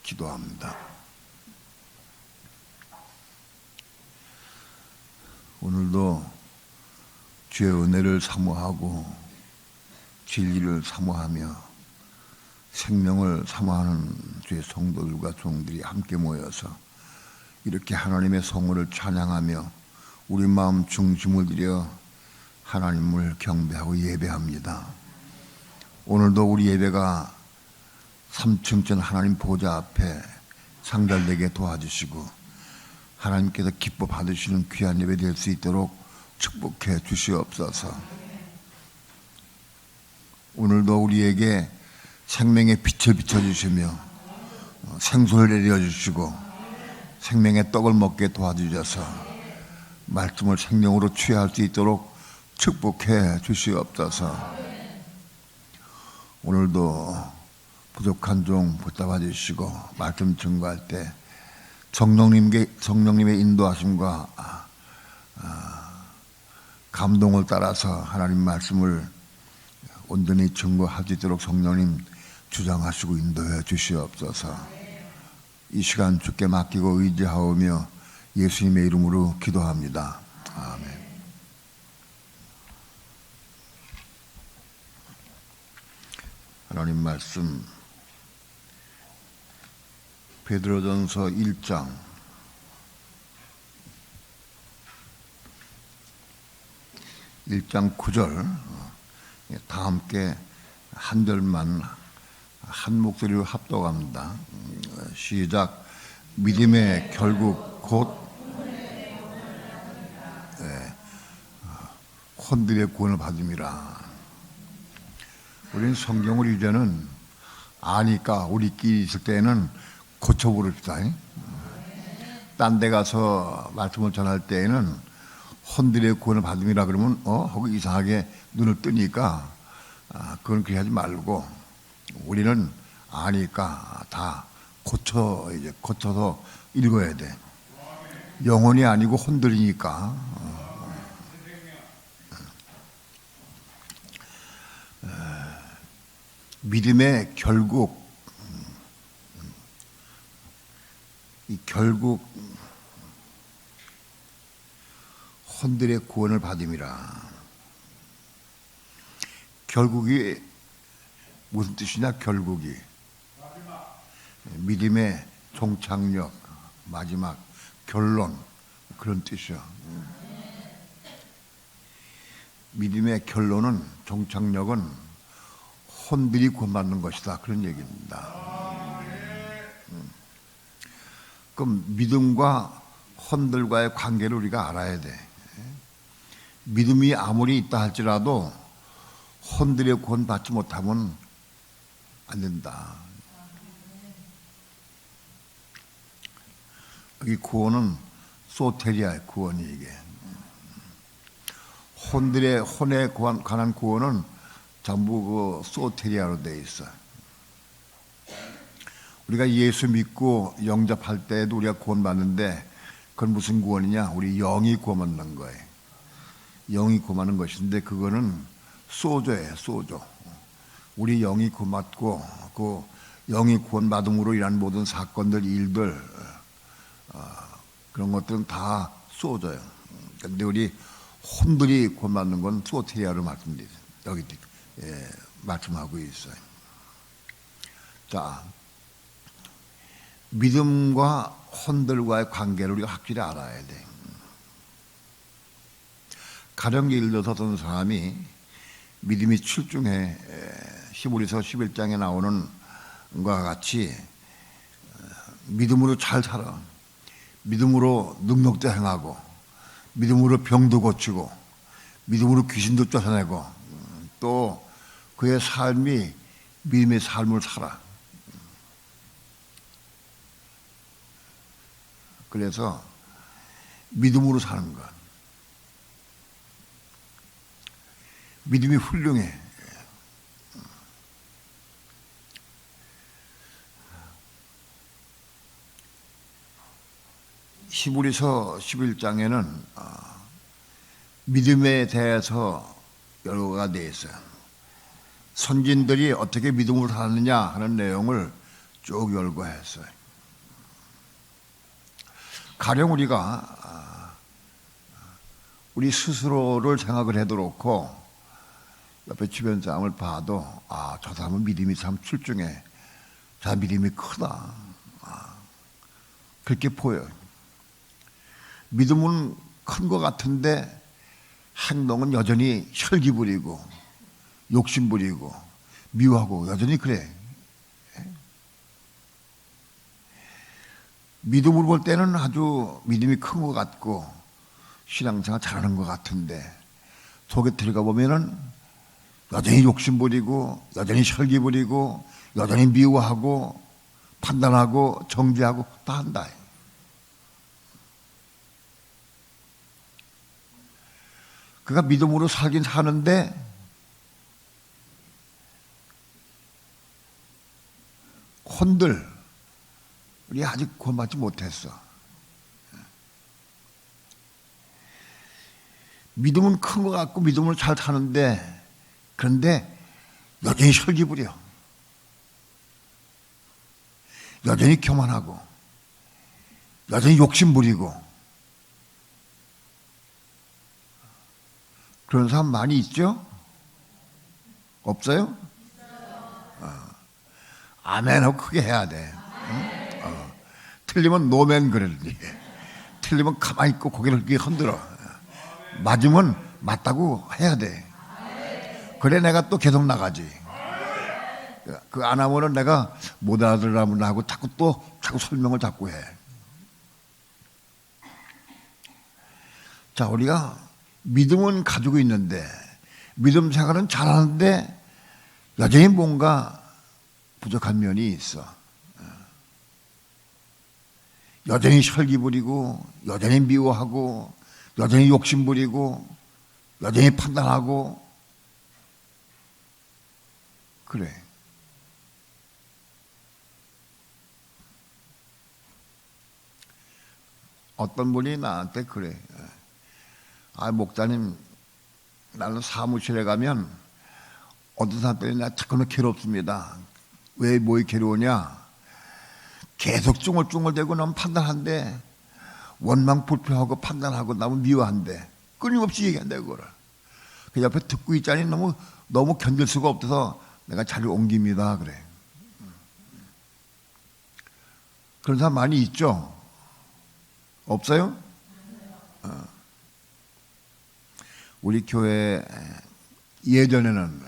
기도합니다. 오늘도 주의 은혜를 사모하고 진리를 사모하며 생명을 사모하는 주의 성도들과 종들이 함께 모여서 이렇게 하나님의 성호를 찬양하며 우리 마음 중심을 들여 하나님을 경배하고 예배합니다. 오늘도 우리 예배가 3층전 하나님 보좌 앞에 상달되게 도와주시고 하나님께서 기뻐 받으시는 귀한 예배 될 수 있도록 축복해 주시옵소서. 오늘도 우리에게 생명의 빛을 비춰주시며 생수를 내려주시고 생명의 떡을 먹게 도와주셔서 말씀을 생명으로 취할 수 있도록 축복해 주시옵소서. 오늘도 부족한 종 붙잡아 주시고 말씀 증거할 때 성령님의 인도하심과 감동을 따라서 하나님 말씀을 온전히 증거할 수 있도록 성령님 주장하시고 인도해 주시옵소서. 이 시간 주께 맡기고 의지하오며 예수님의 이름으로 기도합니다. 아멘. 하나님 말씀 베드로전서 1장 9절 다 함께 한 절만 한 목소리로 합독합니다. 시작. 믿음의 결국 곧 혼들의 구원을 받음이라. 우리는 성경을 이제는 아니까 우리끼리 있을 때는 고쳐부릅시다. 딴 데 가서 말씀을 전할 때에는 혼들의 구원을 받음이라 그러면 하고 이상하게 눈을 뜨니까 그건 그렇게 하지 말고 우리는 아니까 다 고쳐서 읽어야 돼. 영혼이 아니고 혼들이니까. 믿음의 결국 혼들의 구원을 받음이라. 결국이 무슨 뜻이냐? 결국이 믿음의 종착역, 마지막 결론, 그런 뜻이야. 믿음의 결론은, 종착역은 혼들이 구원받는 것이다, 그런 얘기입니다. 그럼 믿음과 혼들과의 관계를 우리가 알아야 돼. 믿음이 아무리 있다 할지라도 혼들의 구원 받지 못하면 안 된다. 여기 구원은 소테리아의 구원이 이게. 혼에 관한 구원은 전부 그 소테리아로 돼 있어. 우리가 예수 믿고 영접할 때에도 우리가 구원받는데 그건 무슨 구원이냐? 우리 영이 구원받는 거예요. 영이 구원받는 것인데 그거는 소조예요, 소조. 우리 영이 구원받고 그 영이 구원받음으로 인한 모든 사건들, 일들, 그런 것들은 다 소조예요. 그런데 우리 혼들이 구원받는 건 소테리아로 말씀드리죠. 여기 말씀하고 있어요. 자, 믿음과 혼들과의 관계를 우리가 확실히 알아야 돼. 가령 예를 들어서 어떤 사람이 믿음이 출중해 히브리서 11장에 나오는 것과 같이 믿음으로 잘 살아. 믿음으로 능력도 행하고 믿음으로 병도 고치고 믿음으로 귀신도 쫓아내고 또 그의 삶이 믿음의 삶을 살아. 그래서 믿음으로 사는 것. 믿음이 훌륭해. 히브리서 11장에는 믿음에 대해서 여러 가지가 되어 있어요. 선진들이 어떻게 믿음으로 살았느냐 하는 내용을 쭉 열고 했어요. 가령 우리가 우리 스스로를 생각을 해도 그렇고 옆에 주변 사람을 봐도 저 사람은 믿음이 참 출중해. 저 믿음이 크다. 그렇게 보여요. 믿음은 큰 것 같은데 행동은 여전히 혈기 부리고 욕심 부리고 미워하고 여전히 그래. 믿음으로 볼 때는 아주 믿음이 큰 것 같고 신앙생활 잘하는 것 같은데 속에 들어가 보면은 여전히 욕심 부리고 여전히 혈기 부리고 여전히 미워하고 판단하고 정죄하고 다 한다. 그가 믿음으로 살긴 사는데 혼들 우리 아직 구원받지 못했어. 믿음은 큰 것 같고 믿음으로 잘 사는데 그런데 여전히 혈기 부려. 여전히 교만하고 여전히 욕심 부리고 그런 사람 많이 있죠? 없어요? 아멘 하고 크게 해야 돼. 응? 틀리면 노멘 그러지. 틀리면 가만히 있고 고개를 이렇게 흔들어. 맞으면 맞다고 해야 돼. 그래 내가 또 계속 나가지. 그 안 하면은 내가 못 알아들으면 하고 자꾸 설명을 자꾸 해. 자, 우리가 믿음은 가지고 있는데 믿음 생활은 잘하는데 여전히 뭔가 부족한 면이 있어. 여전히 혈기 부리고 여전히 미워하고 여전히 욕심 부리고 여전히 판단하고 그래. 어떤 분이 나한테 그래. 목사님, 나는 사무실에 가면 어떤 사람들이 나 자꾸는 괴롭습니다. 왜 뭐에 괴로우냐? 계속 쭝얼쭝얼대고 나면 판단한데 원망 불평하고 판단하고 나면 미워한데 끊임없이 얘기한다 그거를. 그 옆에 듣고 있자니 너무 견딜 수가 없어서 내가 자리를 옮깁니다 그래. 그런 사람 많이 있죠? 없어요? 우리 교회 예전에는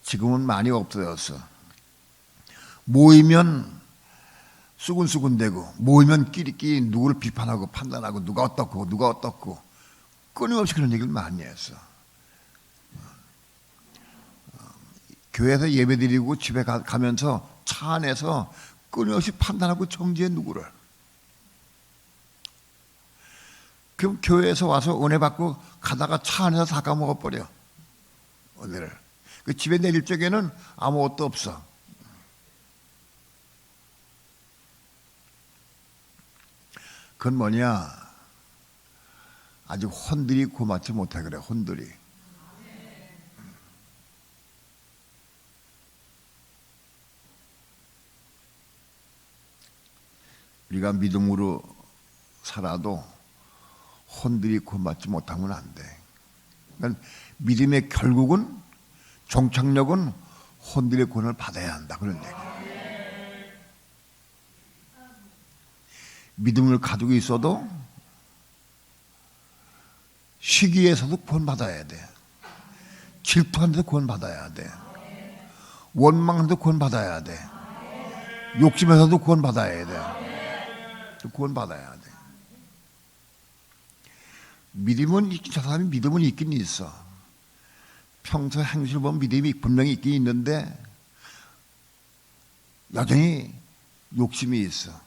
지금은 많이 없어졌어. 모이면 수군수군대고 모이면 끼리끼리 누구를 비판하고 판단하고 누가 어떻고 끊임없이 그런 얘기를 많이 했어. 교회에서 예배드리고 집에 가면서 차 안에서 끊임없이 판단하고 정죄해 누구를. 그럼 교회에서 와서 은혜 받고 가다가 차 안에서 다 까먹어버려. 은혜를. 그 집에 내릴 적에는 아무것도 없어. 그건 뭐냐? 아직 혼들이 고맙지 못해 그래. 혼들이. 우리가 믿음으로 살아도 혼들이 구원받지 못하면 안 돼. 그러니까 믿음의 결국은 종착역은 혼들의 구원을 받아야 한다 그런 얘기. 믿음을 가지고 있어도 시기에서도 구원받아야 돼. 질투하는데도 구원받아야 돼. 원망하는데도 구원받아야 돼. 욕심에서도 구원받아야 돼. 구원받아야 돼. 믿음은 저 사람이 믿음은 있긴 있어. 평소 행실 보면 믿음이 분명히 있긴 있는데 여전히 욕심이 있어.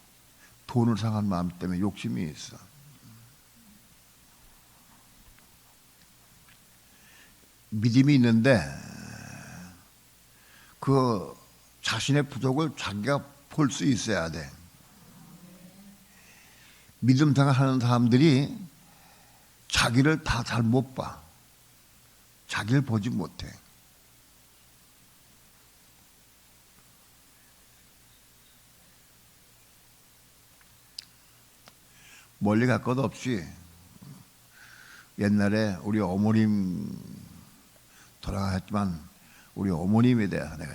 돈을 상한 마음 때문에 욕심이 있어. 믿음이 있는데 그 자신의 부족을 자기가 볼 수 있어야 돼. 믿음 생활하는 사람들이 자기를 다 잘 못 봐. 자기를 보지 못해. 멀리 갈 것 없이 옛날에 우리 어머님 돌아가셨지만 우리 어머님에 대해서 내가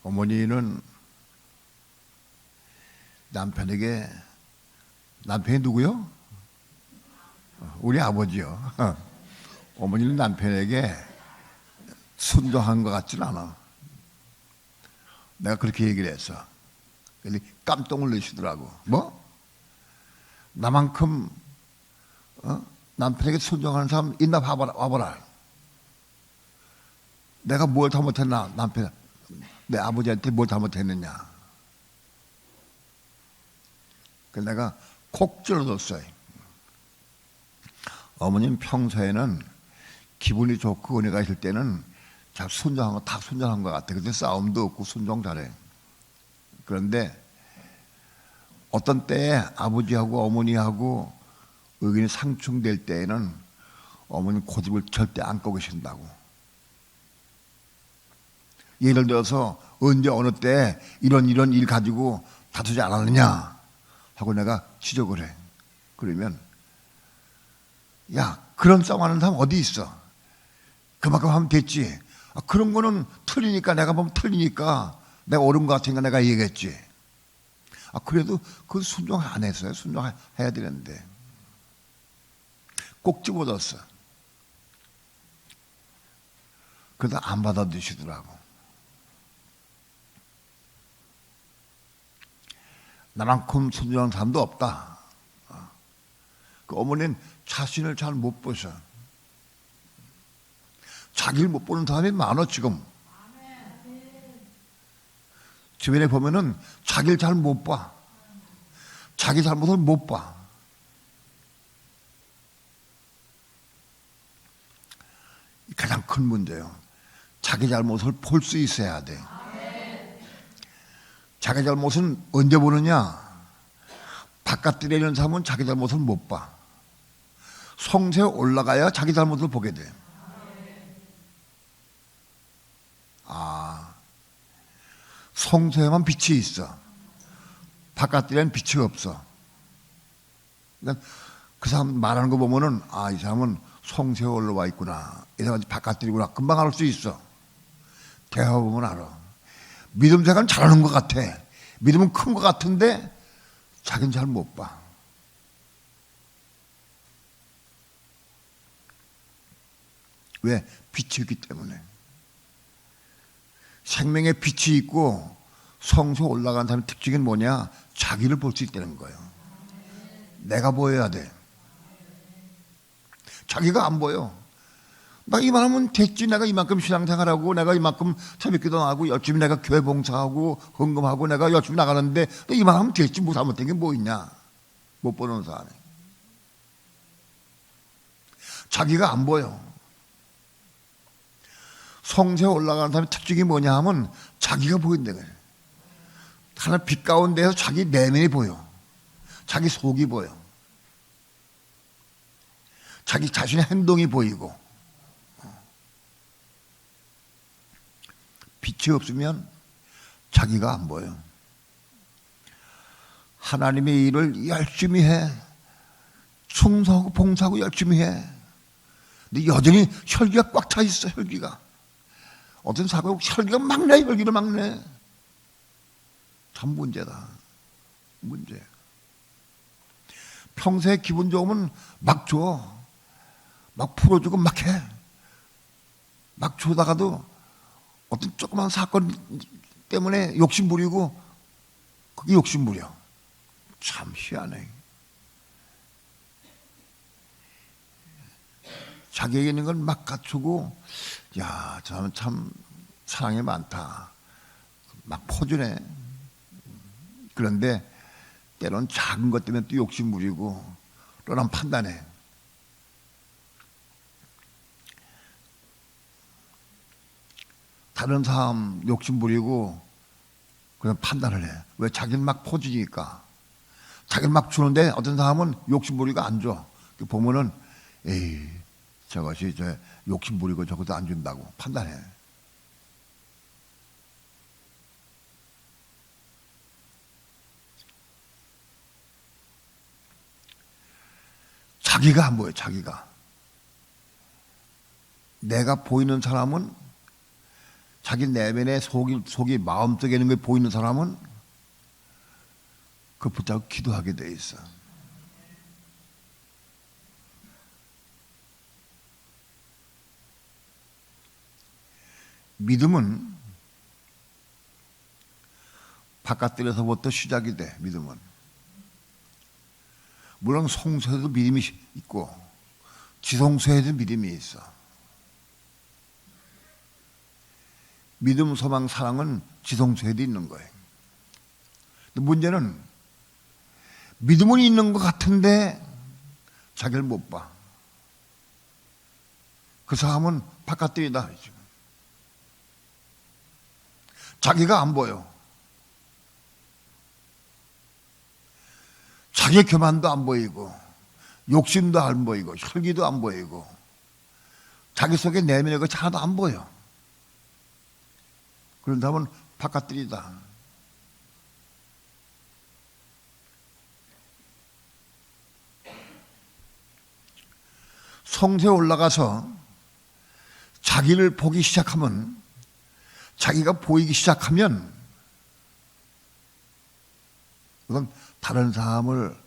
어머니는 남편이 누구요? 우리 아버지요. 어머니는 남편에게 순종한 것 같지는 않아. 내가 그렇게 얘기를 했어. 깜짝 놀라시더라고. 뭐? 나만큼 남편에게 순종하는 사람 있나 와보라. 내가 뭘 잘못했나? 내 아버지한테 뭘 잘못했느냐? 그래서 내가 콕 찔러줬어요. 어머님 평소에는 기분이 좋고 은혜가 있을 때는 잘 순종한 거 다 순종한 것 같아. 그때 싸움도 없고 순종 잘해. 그런데 어떤 때에 아버지하고 어머니하고 의견이 상충될 때에는 어머니 고집을 절대 안 꺾고 계신다고. 예를 들어서 언제 어느 때 이런 일 가지고 다투지 않았느냐 하고 내가 지적을 해. 그러면 야, 그런 싸움하는 사람 어디 있어? 그만큼 하면 됐지. 그런 거는 틀리니까, 내가 보면 틀리니까 내가 옳은 것 같으니까 내가 얘기했지. 그래도 그 순종 안 했어요. 순종해야 되는데 꼭 집어줬어. 그래도 안 받아주시더라고. 나만큼 순종하는 사람도 없다. 그 어머니는 자신을 잘 못 보셔. 자기를 못 보는 사람이 많아 지금. 주변에 보면은 자기를 잘 못 봐. 자기 잘못을 못 봐. 가장 큰 문제예요. 자기 잘못을 볼 수 있어야 돼. 자기 잘못은 언제 보느냐? 바깥에 있는 사람은 자기 잘못을 못 봐. 성세에 올라가야 자기 잘못을 보게 돼. 성소에만 빛이 있어. 바깥에는 빛이 없어. 그러니까 그 사람 말하는 거 보면은 이 사람은 성소에 올라와 있구나. 이 사람은 바깥들이구나. 금방 알 수 있어. 대화 보면 알아. 믿음 생활은 잘하는 것 같아. 믿음은 큰 것 같은데 자기는 잘 못 봐. 왜? 빛이 있기 때문에. 생명의 빛이 있고 성소 올라간 사람의 특징이 뭐냐? 자기를 볼 수 있다는 거예요. 내가 보여야 돼. 자기가 안 보여. 나 이만하면 됐지. 내가 이만큼 신앙생활하고 내가 이만큼 새벽기도 나가고 열심히 내가 교회 봉사하고 헌금하고 내가 열심히 나가는데 또 이만하면 됐지. 뭐 잘못된 게 뭐 있냐? 못 보는 사람이. 자기가 안 보여. 성소에 올라가는 사람의 특징이 뭐냐 하면 자기가 보인다 그래. 하나 빛 가운데서 자기 내면이 보여. 자기 속이 보여. 자기 자신의 행동이 보이고. 빛이 없으면 자기가 안 보여. 하나님의 일을 열심히 해. 충성하고 봉사하고 열심히 해. 근데 여전히 혈기가 꽉 차 있어. 혈기가. 어떤 사람은 혈기가 막 내. 혈기를 막 내. 참 문제다. 문제. 평소에 기분 좋으면 막 줘. 막 풀어주고 막 해. 막 주다가도 어떤 조그만 사건 때문에 욕심 부리고 그게 욕심 부려. 참 희한해. 자기에게 있는 걸 막 갖추고, 야, 저 사람은 참 사랑이 많다. 막 퍼주네. 그런데 때론 작은 것 때문에 또 욕심 부리고 또 난 판단해. 다른 사람 욕심 부리고 그냥 판단을 해. 왜? 자기는 막 퍼주니까. 자기는 막 주는데 어떤 사람은 욕심 부리고 안 줘. 보면은 에이, 저것이 저 욕심 부리고 저것도 안 준다고 판단해. 자기가 안 보여, 자기가. 내가 보이는 사람은, 자기 내면의 속이 마음속에 있는 게 보이는 사람은 그 붙잡고 기도하게 돼 있어. 믿음은 바깥들에서부터 시작이 돼. 믿음은 물론 성소에도 믿음이 있고 지성소에도 믿음이 있어. 믿음, 소망, 사랑은 지성소에도 있는 거예요. 근데 문제는 믿음은 있는 것 같은데 자기를 못 봐. 그 사람은 바깥들이다. 자기가 안 보여. 자기 교만도 안 보이고 욕심도 안 보이고 혈기도 안 보이고 자기 속에 내면의 것이 하나도 안 보여. 그런다면 바깥들이다. 성소에 올라가서 자기를 보기 시작하면, 자기가 보이기 시작하면 그건 다른 사람을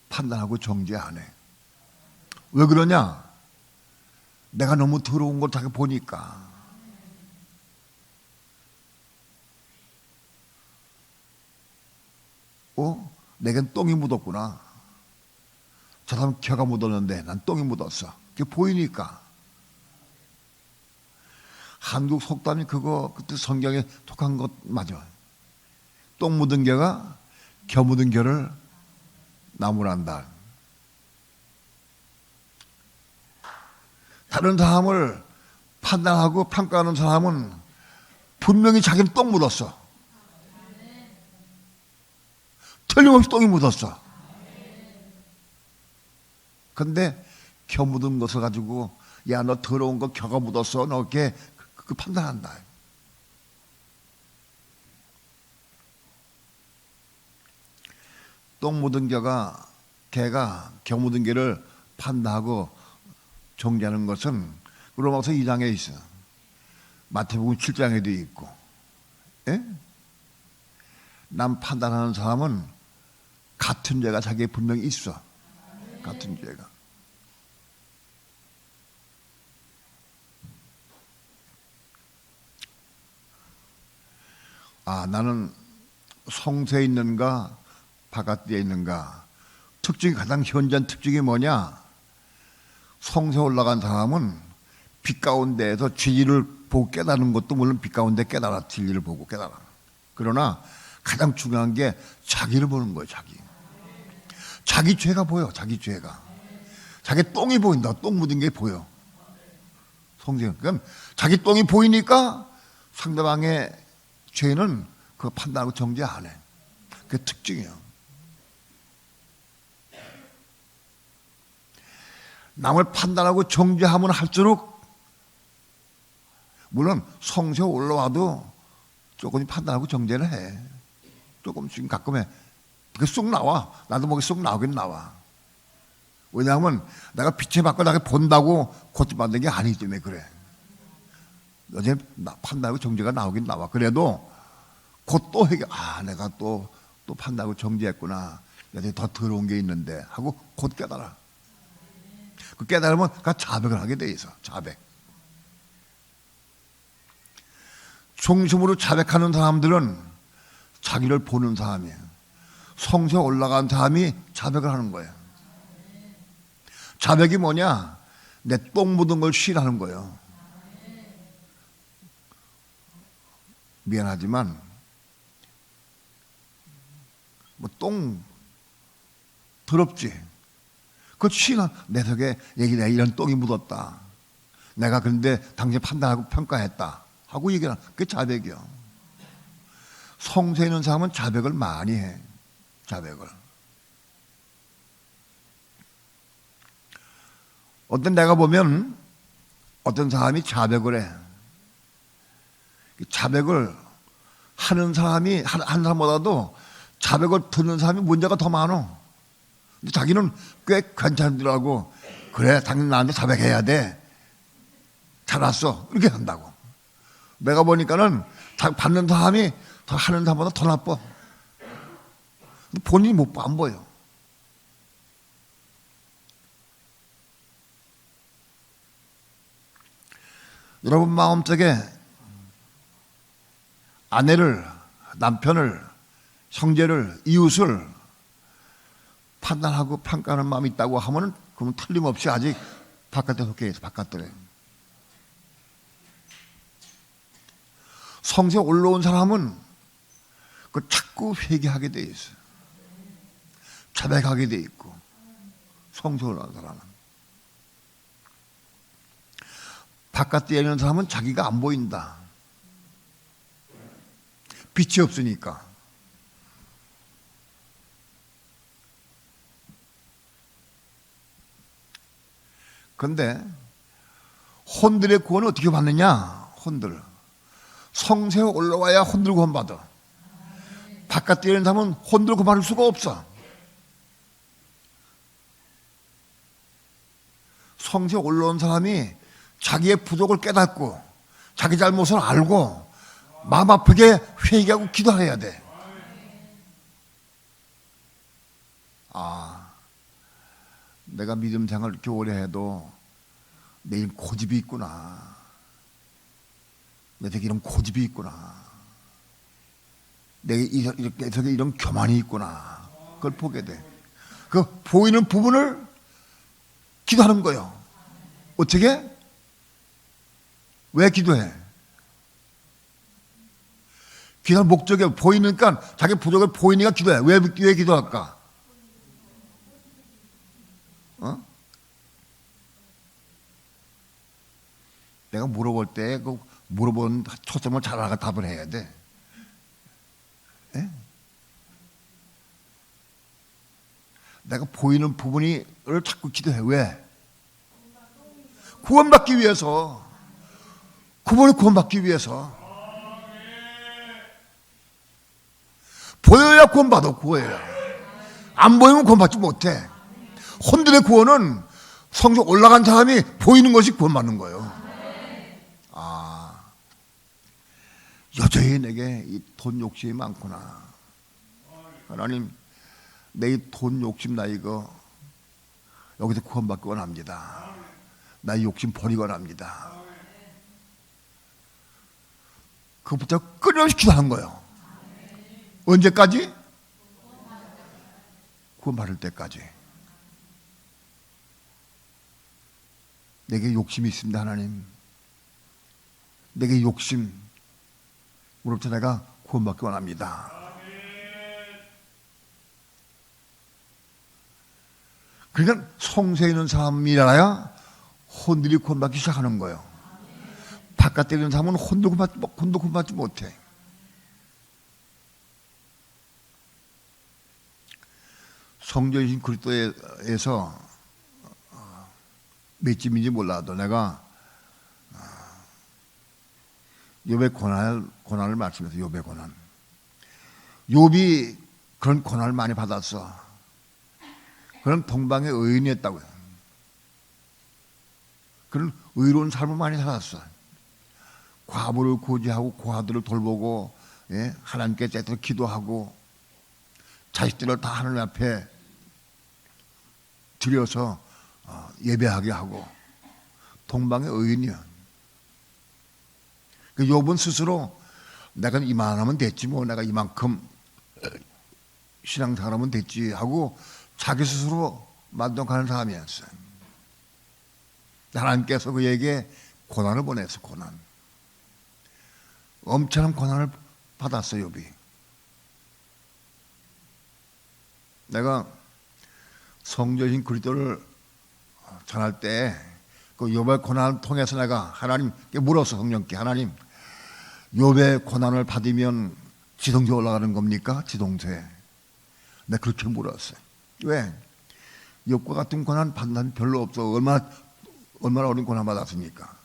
판단하고 정죄 안 해. 왜 그러냐? 내가 너무 더러운 걸 자기 보니까. 내겐 똥이 묻었구나. 저 사람 겨가 묻었는데 난 똥이 묻었어. 그게 보이니까. 한국 속담이 그때 성경에 속한 것 맞아. 똥 묻은 겨가 겨 묻은 겨를 나무란다. 다른 사람을 판단하고 평가하는 사람은 분명히 자기는 똥 묻었어. 틀림없이 똥이 묻었어. 근데 겨 묻은 것을 가지고 야, 너 더러운 거 겨가 묻었어. 너 이렇게 그 판단한다. 똥 묻은 개가 겨 묻은 개를 판단하고 정죄하는 것은 로마서 2장에 있어. 마태복음 7장에도 있고. 예? 남 판단하는 사람은 같은 죄가 자기에 분명히 있어. 같은 죄가. 나는 성소에 있는가 바깥에 있는가. 특징이, 가장 현저한 특징이 뭐냐? 성소에 올라간 사람은 빛 가운데에서 진리를 보고 깨달은 것도 물론 빛 가운데 깨달아. 진리를 보고 깨달아. 그러나 가장 중요한 게 자기를 보는 거예요. 자기 죄가 보여. 자기 죄가. 자기 똥이 보인다. 똥 묻은 게 보여. 성경. 그럼 자기 똥이 보이니까 상대방의 죄는 그거 판단하고 정죄 안 해. 그게 특징이에요. 남을 판단하고 정죄하면 할수록, 물론 성소에 올라와도 조금 판단하고 정죄를 해. 조금씩 가끔 해. 그게 쑥 나와. 나도 목에 쑥 나오긴 나와. 왜냐하면 내가 빛에 받고 나게 본다고 고침받는 게 아니기 때문에 그래. 어제 판단하고 정죄가 나오긴 나와. 그래도 곧 또 내가 또 판단하고 정죄했구나. 내가 더 더러운 게 있는데 하고 곧 깨달아. 그 깨달으면 그 자백을 하게 돼 있어. 자백. 중심으로 자백하는 사람들은 자기를 보는 사람이에요. 성소에 올라간 사람이 자백을 하는 거예요. 자백이 뭐냐? 내 똥 묻은 걸 시인하는 거예요. 미안하지만 똥 더럽지. 그 시인한 내 속에 내가 이런 똥이 묻었다. 내가 그런데 당신 판단하고 평가했다 하고 얘기하는 그게 자백이요. 성소에 있는 사람은 자백을 많이 해. 자백을. 내가 보면 어떤 사람이 자백을 해. 자백을 하는 사람이 한 사람보다도 자백을 듣는 사람이 문제가 더 많아. 근데 자기는 꽤 괜찮더라고. 그래, 당신 나한테 자백해야 돼. 잘 왔어. 이렇게 한다고. 내가 보니까는 받는 사람이 하는 사람보다 더 나빠. 본인이 안 보여. 여러분 마음속에 아내를, 남편을, 형제를, 이웃을 판단하고 평가하는 마음이 있다고 하면은 그러면 틀림없이 아직 바깥에 속해 있어. 바깥들에. 성세에 올라온 사람은 그 자꾸 회개하게 돼 있어. 자백하게 돼 있고. 성세에 올라온 사람은. 바깥에 있는 사람은 자기가 안 보인다. 빛이 없으니까. 그런데 혼들의 구원은 어떻게 받느냐? 혼들. 성세에 올라와야 혼들 구원받아. 바깥에 있는 사람은 혼들 구원받을 수가 없어. 성세에 올라온 사람이 자기의 부족을 깨닫고 자기 잘못을 알고 마음 아프게 회개하고 기도해야 돼. 내가 믿음 생활 이렇게 오래 해도 내일 고집이 있구나. 내게 이런 고집이 있구나. 내게 이런 교만이 있구나. 그걸 보게 돼. 그 보이는 부분을 기도하는 거예요. 어떻게? 왜 기도해? 기도할 목적이 보이니까 자기 부족을 보이니까 기도해. 왜 기도할까? 내가 물어볼 때 그 물어본 초점을 잘 알아 답을 해야 돼. 에? 내가 보이는 부분을 자꾸 기도해. 왜? 구원받기 위해서. 구원받기 위해서. 보여야 구원받아. 구해야. 안 보이면 구원받지 못해. 혼들의 구원은 성경 올라간 사람이 보이는 것이 구원받는 거예요. 여전히 내게 이 돈 욕심이 많구나. 하나님, 내 이 돈 욕심 나 이거 여기서 구원받기 원합니다. 나 이 욕심 버리기 원합니다. 그것부터 끊임없이 기도하는 거예요. 언제까지? 구원받을 때까지. 내게 욕심이 있습니다, 하나님. 내게 욕심, 우리부터 내가 구원받기 원합니다. 그러니까 성세에 있는 사람이라야 혼들이 구원받기 시작하는 거예요. 바깥에 있는 사람은 혼도 구원받지 못해. 성전이신 그리스도에서 몇 집인지 몰라도 내가 욥의 고난을 말씀해서 욥의 고난. 욥이 그런 고난을 많이 받았어. 그런 동방의 의인이었다고요. 그런 의로운 삶을 많이 살았어. 과부를 구제하고 고아들을 돌보고, 예? 하나님께 때때로 기도하고 자식들을 다 하나님 앞에 드려서 예배하게 하고 동방의 의인이야. 그 욥은 스스로 내가 이만하면 됐지 뭐 내가 이만큼 신앙생활하면 됐지 하고 자기 스스로 만족하는 사람이었어요. 하나님께서 그에게 고난을 보냈어. 고난. 엄청난 고난을 받았어요. 욥이. 내가 성전이신 그리스도를 전할 때 그 욥의 고난을 통해서 내가 하나님께 물었어. 성령께 하나님, 욥의 고난을 받으면 지성소에 올라가는 겁니까? 지성소에. 내가 그렇게 물었어요. 왜? 욥과 같은 고난 받는 사람이 별로 없어. 얼마나 어린 고난 받았습니까?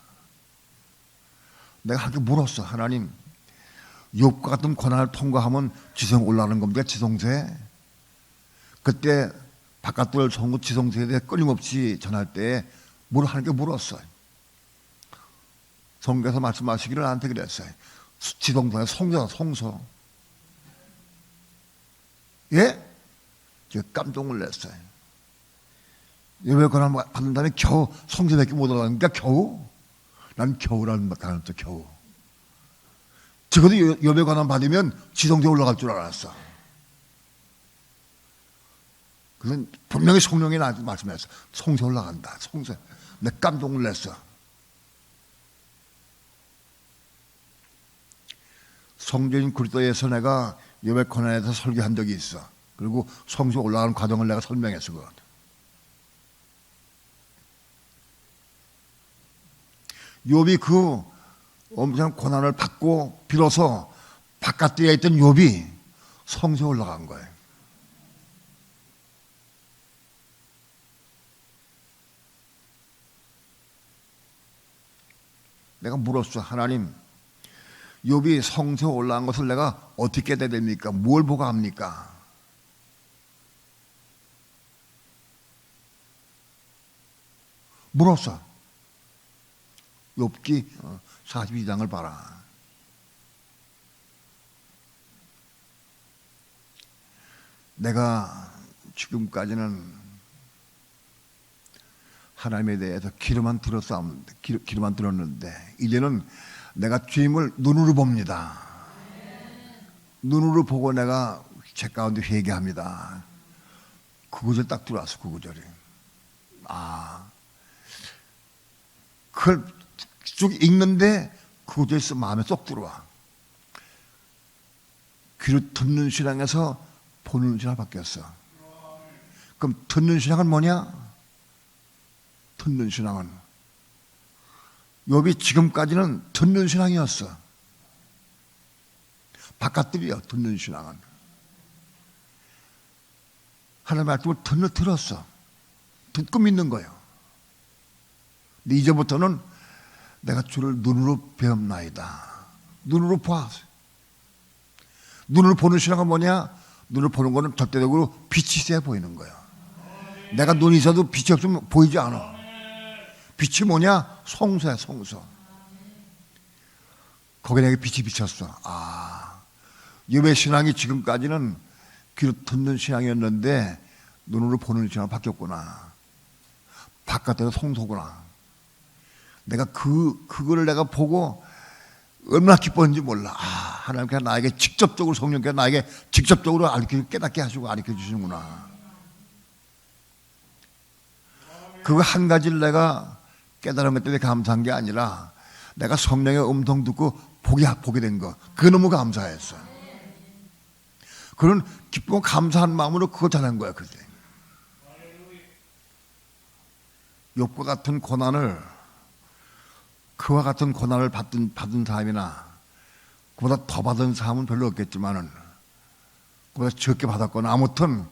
내가 그렇게 물었어. 하나님, 욥과 같은 고난을 통과하면 지성에 올라가는 겁니까? 지성소에. 그때 바깥들 성부 지성소에 대해 끊임없이 전할 때에 하나님께 물었어요. 성경에서 말씀하시기를 나한테 그랬어요. 지성소에 성소. 예? 제가 깜짝 놀랐어요. 예배 권한 받는 다음에 겨우 성소밖에 못 올라가니까 겨우? 난 겨우라는 단어를 써, 겨우. 적어도 예배 권한 받으면 지성소에 올라갈 줄 알았어. 그래서 분명히 성령이 나한테 말씀했어. 성소에 올라간다. 성소에. 내가 깜짝 놀랐어. 성전인 그리스도에서 내가 예배 코너에서 설교한 적이 있어. 그리고 성소에 올라가는 과정을 내가 설명했어. 그거거든. 욥이 그 엄청난 고난을 받고 비로소 바깥에 있던 욥이 성소에 올라간 거예요. 내가 물었어. 하나님, 욥이 성소에 올라간 것을 내가 어떻게 해야 됩니까? 뭘 보고 합니까? 물었어. 욥기 42장을 봐라. 내가 지금까지는 하나님에 대해서 귀로만 들었는데 이제는 내가 주님을 눈으로 봅니다. 눈으로 보고 내가 제 가운데 회개합니다. 그 구절 딱 들어왔어. 그 구절이. 그걸 쭉 읽는데 그 구절이 마음에 쏙 들어와. 귀로 듣는 신앙에서 보는 신앙 바뀌었어. 그럼 듣는 신앙은 뭐냐? 듣는 신앙은 욥이 지금까지는 듣는 신앙이었어. 바깥들이야. 듣는 신앙은 하나님 말씀을 들었어. 듣고 믿는 거예요. 근데 이제부터는 내가 주를 눈으로 배움나이다. 눈으로 봐. 눈으로 보는 신앙은 뭐냐? 눈으로 보는 거는 절대적으로 빛이 세 보이는 거야. 내가 눈이 있어도 빛이 없으면 보이지 않아. 빛이 뭐냐? 성소야, 성소. 거기에 내게 빛이 비쳤어. 욥의 신앙이 지금까지는 귀로 듣는 신앙이었는데 눈으로 보는 신앙으로 바뀌었구나. 바깥에서 성소구나. 내가 그거를 내가 보고 얼마나 기뻤는지 몰라. 하나님께서 나에게 직접적으로, 성령께서 나에게 직접적으로 깨닫게 하시고 가르쳐 주시는구나. 그거 한 가지를 내가 깨달은 것 때문에 감사한 게 아니라 내가 성령의 음성 듣고 보게 된 거, 그거 너무 감사했어. 그런 기쁘고 감사한 마음으로 그걸 잘한 거야. 그때 욥과 같은 고난을, 그와 같은 고난을 받은 사람이나 그보다 더 받은 사람은 별로 없겠지만은, 그보다 적게 받았거나, 아무튼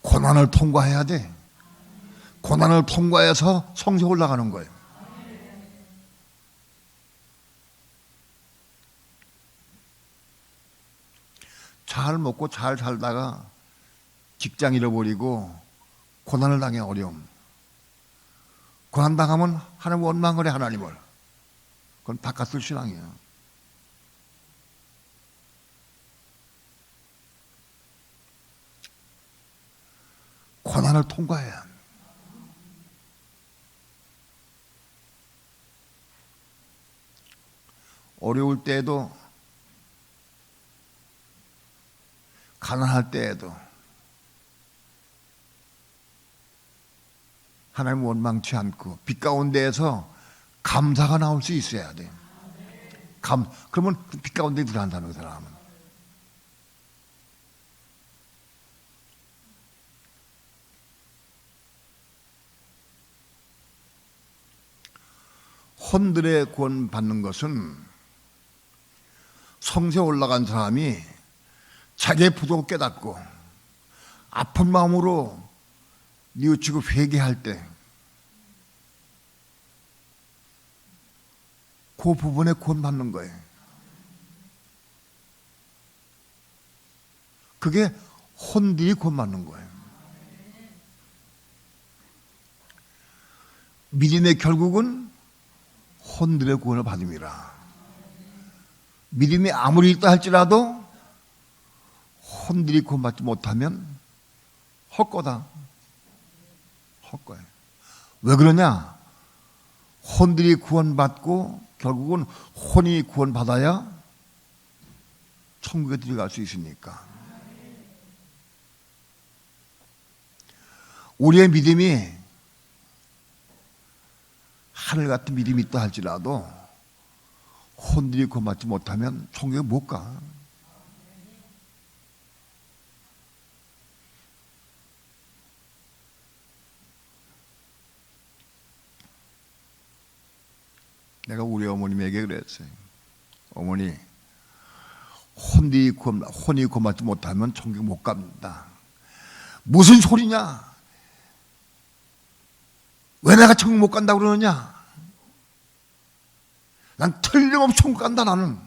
고난을 통과해야 돼. 고난을 통과해서 성소에 올라가는 거예요. 잘 먹고 잘 살다가 직장 잃어버리고 고난을 당해. 어려움. 고난 당하면 하나님 원망을 해. 하나님을. 그건 바깥을 신앙이에요. 고난을 통과해야 합니다. 어려울 때에도, 가난할 때에도 하나님 원망치 않고 빛 가운데에서 감사가 나올 수 있어야 돼. 그러면 빛 가운데 들어간다는 그 사람은. 혼들의 구원 받는 것은 성소에 올라간 사람이 자기의 부족을 깨닫고 아픈 마음으로 뉘우치고 회개할 때 그 부분에 구원 받는 거예요. 그게 혼들이 구원 받는 거예요. 믿음의 결국은 혼들의 구원을 받음이라. 믿음이 아무리 있다 할지라도 혼들이 구원받지 못하면 헛거다. 헛거야. 왜 그러냐? 혼들이 구원받고 결국은 혼이 구원받아야 천국에 들어갈 수 있으니까. 우리의 믿음이 하늘 같은 믿음이 있다 할지라도 혼들이 구원받지 못하면 천국에 못 가. 내가 우리 어머님에게 그랬어요. 어머니, 혼이 구원받지 못하면 천국 못 갑니다. 무슨 소리냐? 왜 내가 천국 못 간다고 그러느냐? 난 틀림없이 천국 간다, 나는.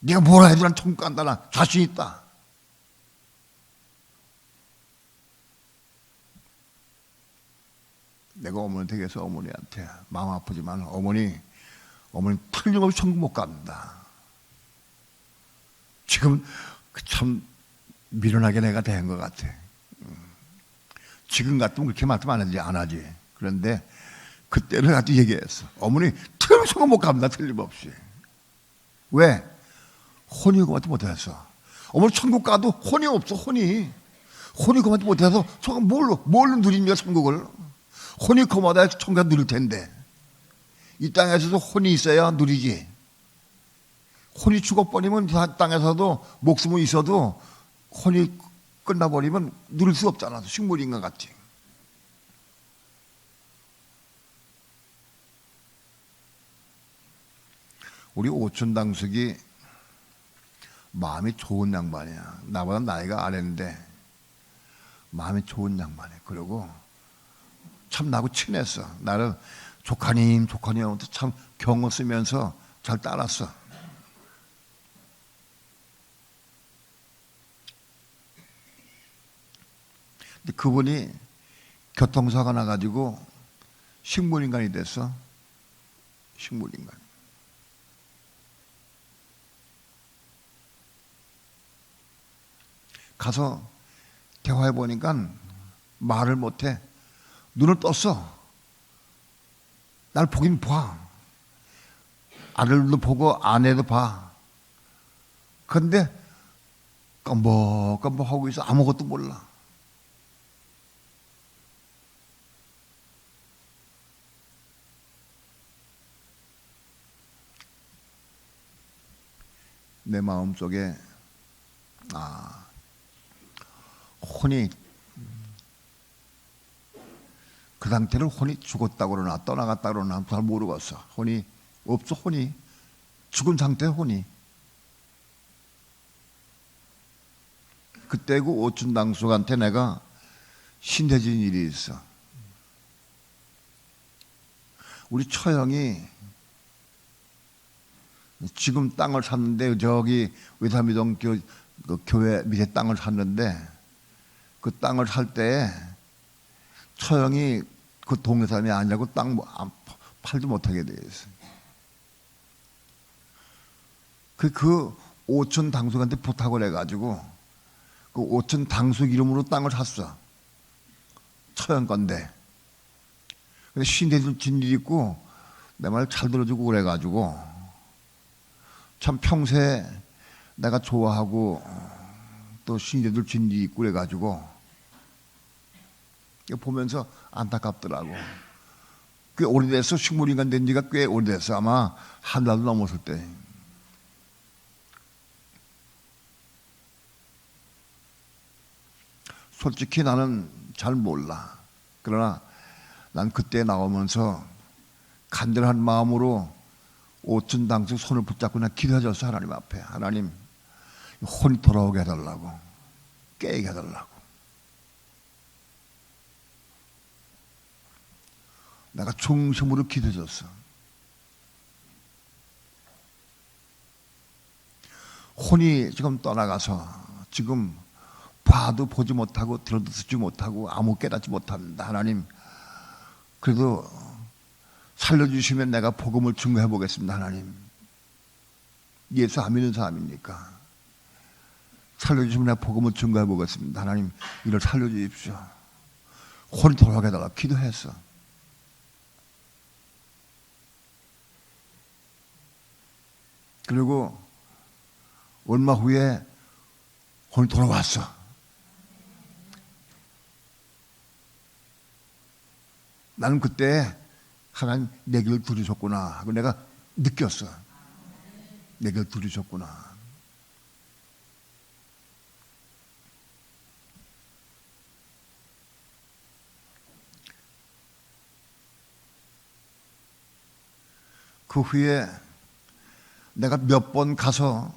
네가 뭐라 해도 난 천국 간다, 나 자신 있다. 내가 어머니한테 얘기해서 어머니한테 마음 아프지만 어머니 틀림없이 천국 못 갑니다. 지금 참 미련하게 내가 된 것 같아. 지금 같으면 그렇게 말씀 안 하지. 그런데 그때는 아주 얘기했어. 어머니 틀림없이 천국 못 갑니다. 틀림없이. 왜? 혼이 구원받지 못해서. 어머니 천국 가도 혼이 없어. 혼이 구원받지 못해서 천국 뭘로 누립니까? 천국을. 혼이 구원받아야 천국에 누릴 텐데 이 땅에서도 혼이 있어야 누리지. 혼이 죽어버리면 이 땅에서도 목숨은 있어도 혼이 끝나버리면 누릴 수 없잖아. 식물인간 같이. 우리 오촌당숙이 마음이 좋은 양반이야. 나보다 나이가 아래인데 마음이 좋은 양반이야. 그리고 참 나하고 친했어. 나를 조카님 하면서 참 경어 쓰면서 잘 따랐어. 근데 그분이 교통사고가 나가지고 식물인간이 됐어. 식물인간. 가서 대화해 보니까 말을 못해. 눈을 떴어. 날 보긴 봐. 아들도 보고 아내도 봐. 그런데 껌벅껌벅하고 있어. 아무것도 몰라. 내 마음속에 혼이 그 상태를 혼이 죽었다고 그러나 떠나갔다고 그러나 잘 모르겠어. 혼이 없어. 혼이 죽은 상태. 혼이 그때 그 오춘당숙한테 내가 신대진 일이 있어. 우리 처형이 지금 땅을 샀는데 저기 외삼이동 그 교회 밑에 땅을 샀는데 그 땅을 살 때 처형이 그 동네 사람이 아니라고 땅 팔지 못하게 돼 있어. 그 오촌 당숙한테 부탁을 해가지고 그 오촌 당숙 이름으로 땅을 샀어. 처형 건데. 근데 신대들 진일 있고 내 말 잘 들어주고 그래가지고 참 평소에 내가 좋아하고 또 신대들 진일 있고 그래가지고 보면서 안타깝더라고. 꽤 오래됐어. 식물인간 된 지가 꽤 오래됐어. 아마 한 달도 넘었을 때. 솔직히 나는 잘 몰라. 그러나 난 그때 나오면서 간절한 마음으로 오춘당숙 손을 붙잡고 난 기도해줬어. 하나님 앞에. 하나님 혼이 돌아오게 해달라고. 깨게 해달라고. 내가 중심으로 기도해줬어. 혼이 지금 떠나가서 지금 봐도 보지 못하고 들어도 듣지 못하고 아무 깨닫지 못합니다. 하나님, 그래도 살려주시면 내가 복음을 증거해 보겠습니다. 하나님, 예수 안 믿는 사람이니까 살려주시면 내가 복음을 증거해 보겠습니다. 하나님, 이를 살려주십시오. 혼이 돌아가게 해달라 기도했어. 그리고 얼마 후에 혼이 돌아왔어. 나는 그때 하나님 내 길을 들으셨구나 하고 내가 느꼈어. 내 길을 들으셨구나. 그 후에 내가 몇 번 가서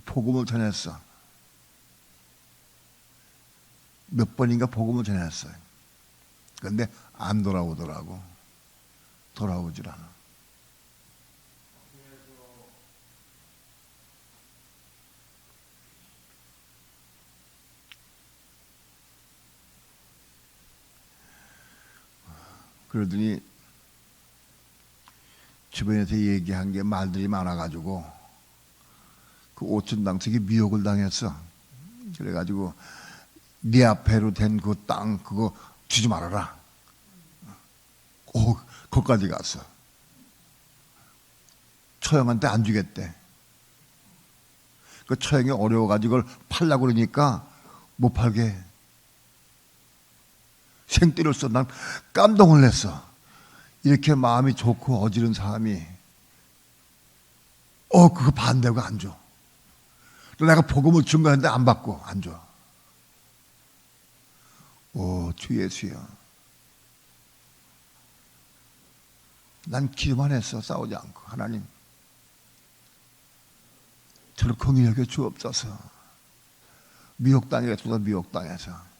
복음을 전했어. 몇 번인가 복음을 전했어요. 그런데 안 돌아오더라고. 돌아오질 않아. 그러더니 주변에서 얘기한 게 말들이 많아가지고 그 오천당석이 미혹을 당했어. 그래가지고 네 앞에로 된 그 땅 그거 주지 말아라. 오, 거기까지 갔어. 처형한테 안 주겠대. 그 처형이 어려워가지고 그걸 팔려고 그러니까 못 팔게. 생떼렸어. 난 깜동을 냈어. 이렇게 마음이 좋고 어지른 사람이 그거 반대고 안 줘. 내가 복음을 증거했는데 안 받고 안 줘. 오, 주 예수여. 난 기도만 했어. 싸우지 않고. 하나님, 저를 긍휼히 여겨 주옵소서. 미혹당해서 미혹당해서.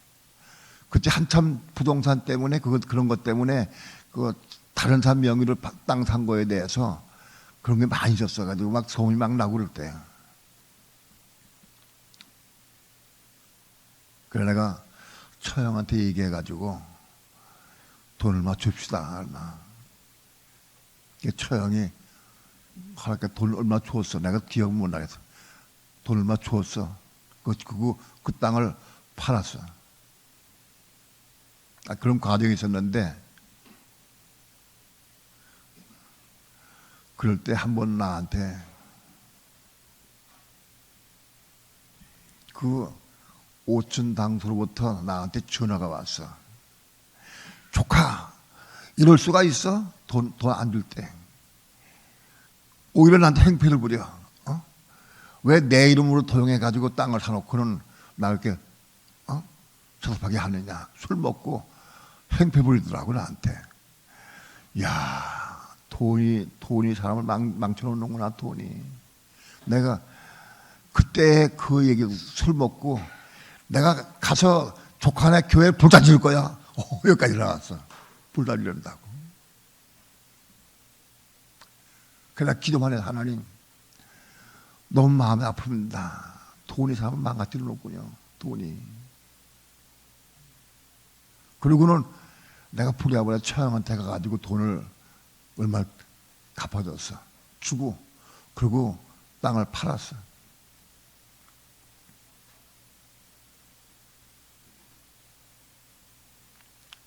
그때 한참 부동산 때문에 그런 것 때문에 그 다른 사람 명의로 땅 산 거에 대해서 그런 게 많이 졌어가지고 막 소문이 막 나고 그럴 때요. 그래 내가 처형한테 얘기해가지고 돈 얼마 줍시다. 얼마. 처형이 하니까 돈 얼마 줬어. 내가 기억 못 나겠어. 돈 얼마 줬어. 그 땅을 팔았어. 그런 과정이 있었는데 그럴 때 한 번 나한테 그 오천 당소로부터 나한테 전화가 왔어. 조카, 이럴 수가 있어? 돈 안 줄 때. 오히려 나한테 행패를 부려. 왜 내 이름으로 도용해가지고 땅을 사놓고는 나 이렇게 저섭하게 하느냐. 술 먹고 행패 부리더라고 나한테. 야, 돈이 사람을 망쳐놓는구나. 돈이. 내가 그때 그 얘기 술 먹고 내가 가서 조카네 교회에 불 다 지를 거야. 여기까지 나왔어. 불 다 지른다고. 그래 기도만 해. 하나님, 너무 마음이 아픕니다. 돈이 사람을 망가뜨려 놓군요. 돈이. 그리고는 내가 부랴부랴 처형한테 가가지고 돈을 얼마 갚아줬어. 주고 그리고 땅을 팔았어.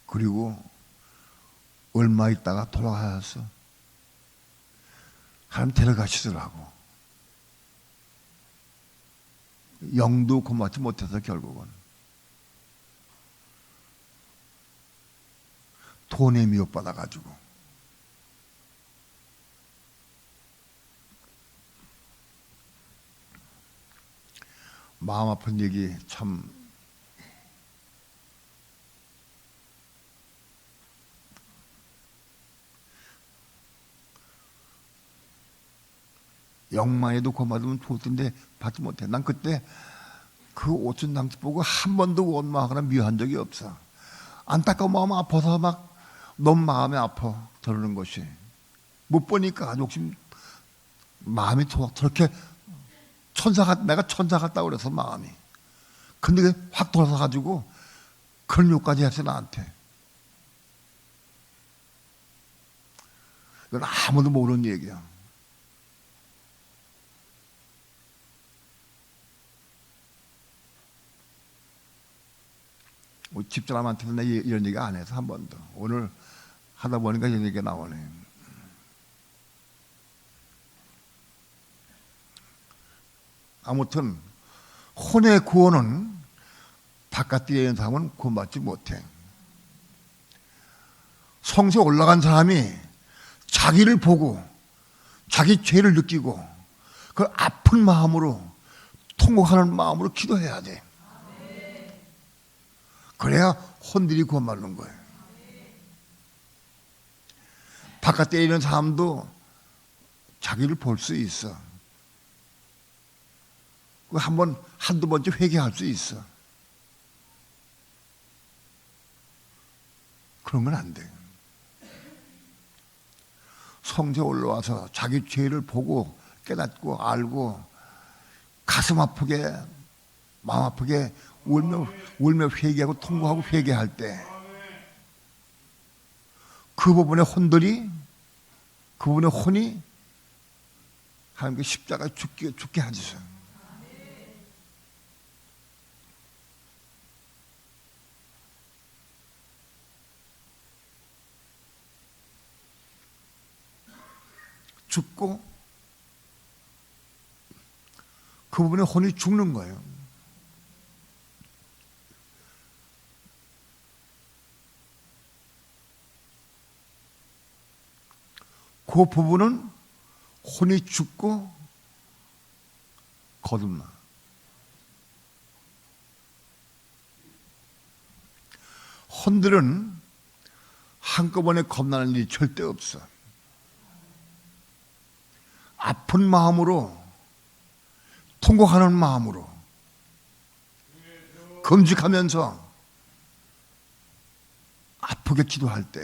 그리고 얼마 있다가 돌아가셨어. 하나님 데려가시더라고. 영도 고맙지 못해서 결국은 돈에 미혹받아가지고 마음 아픈 얘기 참 영만에도 고마우면 좋을 텐데 받지 못해. 난 그때 그 오천 당집 보고 한 번도 원망하거나 미워한 적이 없어. 안타까운 마음 아파서 막 너무 마음이 아파 저러는 것이. 못 보니까 욕심 마음이 저렇게 내가 천사 같다고 그래서 마음이. 근데 확 돌아서가지고 그런 욕까지 했어, 나한테. 이건 아무도 모르는 얘기야. 집사람한테는 나 이런 얘기 안 해서 한 번도. 오늘 하다 보니까 이런 얘기가 나오네. 아무튼 혼의 구원은 바깥에 있는 사람은 구원받지 못해. 성소에 올라간 사람이 자기를 보고 자기 죄를 느끼고 그 아픈 마음으로 통곡하는 마음으로 기도해야 돼. 그래야 혼들이 구원받는 거예요. 바깥에 있는 사람도 자기를 볼 수 있어. 한두 번째 회개할 수 있어. 그런 건 안 돼. 성소에 올라와서 자기 죄를 보고 깨닫고 알고 가슴 아프게 마음 아프게 울며 회개하고 통곡하고 회개할 때 그 부분의 혼이 하나님께 십자가에 죽게 하시죠. 죽고 그 부분의 혼이 죽는 거예요. 그 부분은 혼이 죽고 거듭나. 혼들은 한꺼번에 겁나는 일이 절대 없어. 아픈 마음으로 통곡하는 마음으로 금식하면서 아프게 기도할 때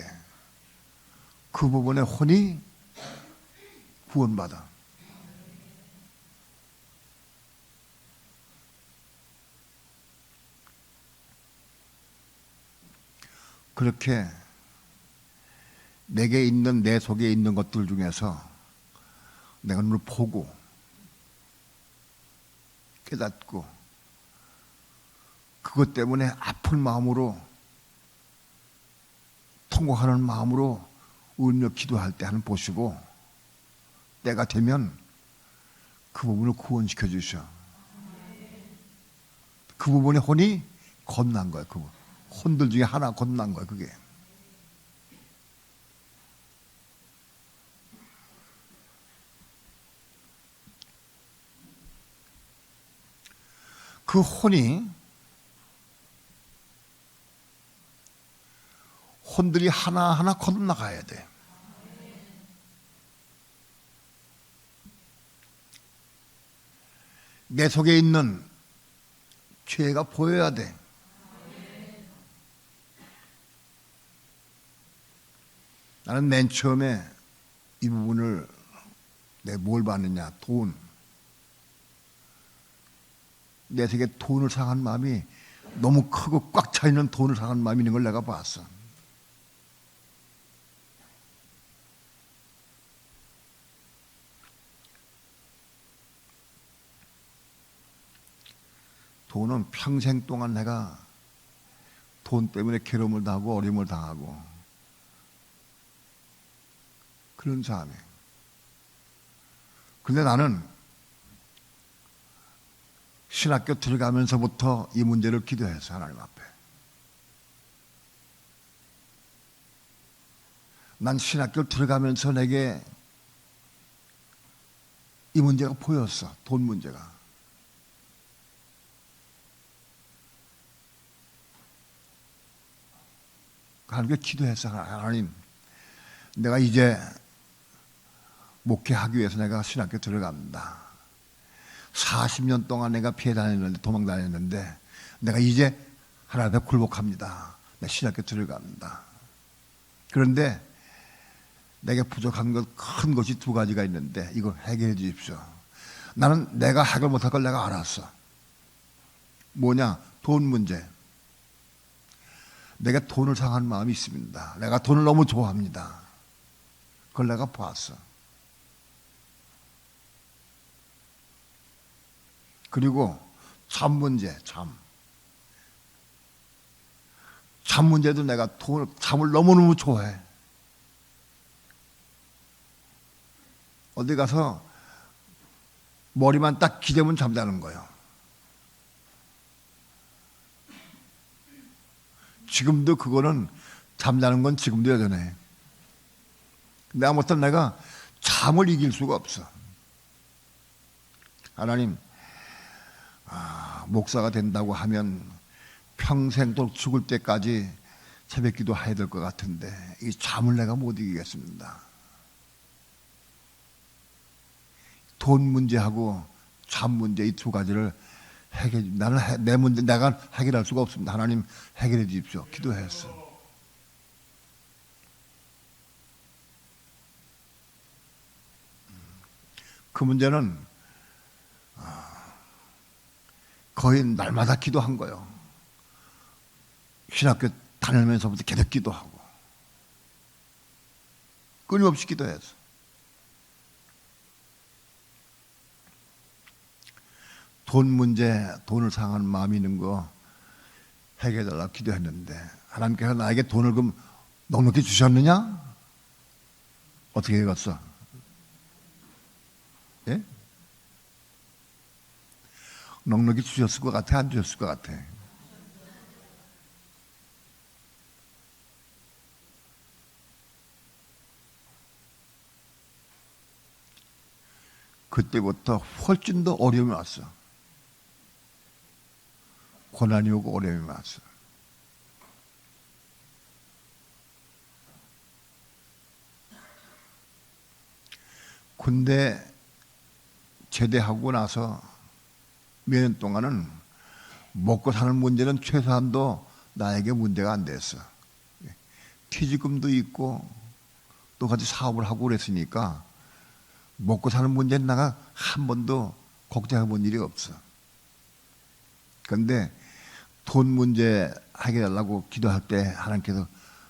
그 부분에 혼이 구원받아. 그렇게 내 속에 있는 것들 중에서 내가 눈을 보고 깨닫고 그것 때문에 아픈 마음으로 통곡하는 마음으로 울며 기도할 때 하는 보시고 때가 되면 그 부분을 구원시켜 주셔. 그 부분에 혼이 겁난 거야. 그 혼들 중에 하나 겁난 거야. 그게. 그 혼들이 하나하나 거듭나가야 돼. 내 속에 있는 죄가 보여야 돼. 나는 맨 처음에 이 부분을 내가 뭘 봤느냐? 돈. 내 속에 돈을 사랑하는 마음이 너무 크고 꽉 차 있는 돈을 사랑하는 마음이 있는 걸 내가 봤어. 돈은 평생 동안 내가 돈 때문에 괴로움을 당하고 어려움을 당하고 그런 사람이에요. 근데 나는 신학교 들어가면서부터 이 문제를 기도했어. 하나님 앞에. 난 신학교 들어가면서 내게 이 문제가 보였어. 돈 문제가. 하나님께 기도했어. 하나님, 내가 이제 목회하기 위해서 내가 신학교 들어갑니다. 40년 동안 내가 피해 다녔는데, 도망 다녔는데, 내가 이제 하나님 앞에 굴복합니다. 내가 신학교 들어갑니다. 그런데 내게 부족한 것, 큰 것이 두 가지가 있는데, 이걸 해결해 주십시오. 나는 내가 해결 못할 걸 내가 알았어. 뭐냐? 돈 문제. 내가 돈을 사랑하는 마음이 있습니다. 내가 돈을 너무 좋아합니다. 그걸 내가 봤어. 그리고 잠 문제, 잠. 잠 문제도 내가 잠을 너무너무 좋아해. 어디 가서 머리만 딱 기대면 잠자는 거예요. 지금도 그거는 잠자는 건 지금도 여전해. 근데 아무튼 내가 잠을 이길 수가 없어. 하나님, 목사가 된다고 하면 평생 또 죽을 때까지 새벽 기도 해야 될 것 같은데 이 잠을 내가 못 이기겠습니다. 돈 문제하고 잠 문제 이 두 가지를 나는 내 문제 내가 해결할 수가 없습니다. 하나님 해결해 주십시오. 기도했어. 그 문제는 거의 날마다 기도한 거예요. 신학교 다니면서부터 계속 기도하고 끊임없이 기도했어. 돈 문제, 돈을 사랑하는 마음이 있는 거 해결해달라고 기도했는데 하나님께서 나에게 돈을 그럼 넉넉히 주셨느냐? 어떻게 해갔어? 예? 넉넉히 주셨을 것 같아? 안 주셨을 것 같아? 그때부터 훨씬 더 어려움이 왔어. 고난이 오고 어려움이 왔어. 군대 제대하고 나서 몇 년 동안은 먹고 사는 문제는 최소한도 나에게 문제가 안 됐어. 퇴직금도 있고 또 같이 사업을 하고 그랬으니까 먹고 사는 문제는 내가 한 번도 걱정해 본 일이 없어. 그런데 돈 문제 해결하려고 기도할 때 하나님께서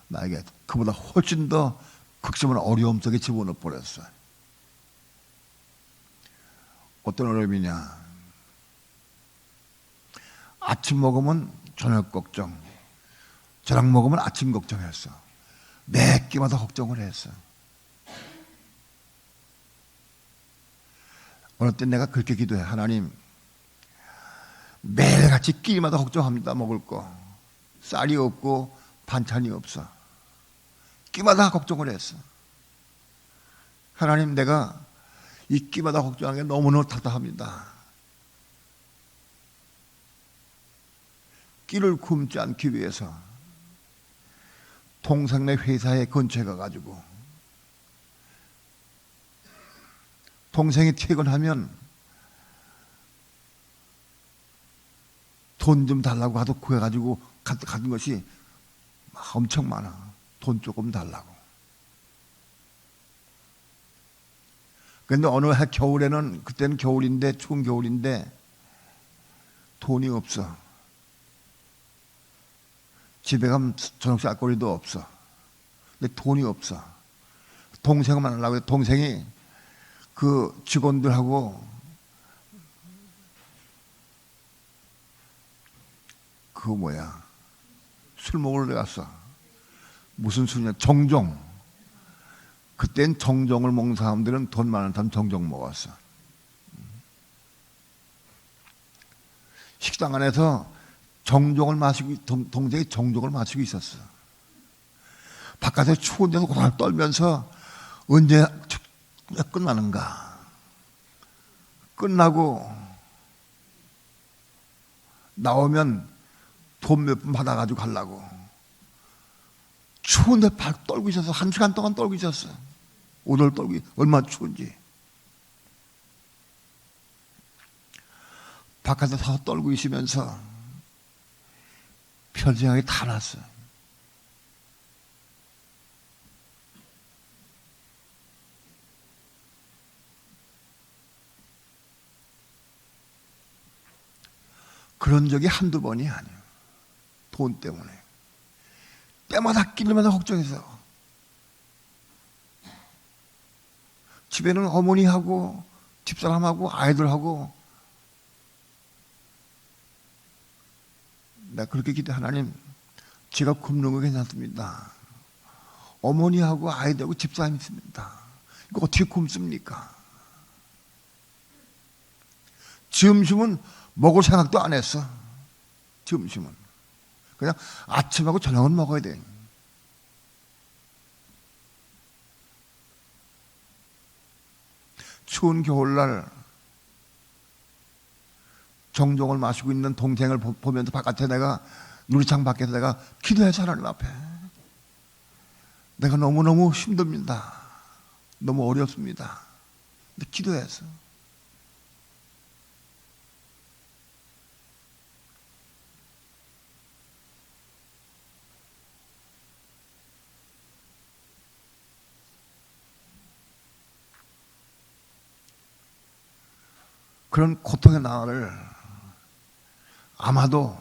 나에게 그보다 훨씬 더 극심한 어려움 속에 집어넣어 버렸어. 어떤 어려움이냐? 아침 먹으면 저녁 걱정, 저녁 먹으면 아침 걱정했어. 매 끼마다 걱정을 했어. 어느 때 내가 그렇게 기도해. 하나님, 매일같이 끼마다 걱정합니다. 먹을 거. 쌀이 없고 반찬이 없어. 끼마다 걱정을 했어. 하나님, 내가 이 끼마다 걱정하는 게 너무너무 답답합니다. 끼를 굶지 않기 위해서 동생네 회사에 근처에 가가지고 동생이 퇴근하면 돈 좀 달라고 하도 구해가지고 가진 것이 엄청 많아. 돈 조금 달라고. 그런데 어느 해 겨울에는, 그때는 겨울인데, 추운 겨울인데 돈이 없어. 집에 가면 저녁 쌀거리도 없어. 근데 돈이 없어. 동생을 만나려고 해서 동생이 그 직원들하고 술 먹으러 갔어. 무슨 술이냐? 정종. 그땐 정종을 먹는 사람들은 돈 많은 사람 정종 먹었어. 식당 안에서 정종을 마시고, 동생이 정종을 마시고 있었어. 바깥에 추운 데서 고날 떨면서 언제 끝나는가? 끝나고 나오면 돈 몇 푼 받아가지고 가려고. 추운데 발 떨고 있어서 1시간 동안 떨고 있었어. 오늘 떨고 얼마나 추운지. 바깥에 서 떨고 있으면서 별생각이 다 났어. 그런 적이 한두 번이 아니에요. 돈 때문에. 때마다 끼니마다 걱정해서. 집에는 어머니하고 집사람하고 아이들하고 내가 그렇게 기도 하나님 제가 굶는 거 괜찮습니다. 어머니하고 아이들하고 집사람이 있습니다. 이거 어떻게 굶습니까? 점심은 먹을 생각도 안 했어. 점심은 그냥 아침하고 저녁은 먹어야 돼. 추운 겨울날 정종을 마시고 있는 동생을 보면서 바깥에 내가 누리창 밖에서 내가 기도해서 하나님 앞에 내가 너무너무 힘듭니다. 너무 어렵습니다. 근데 기도해서 그런 고통의 나를 아마도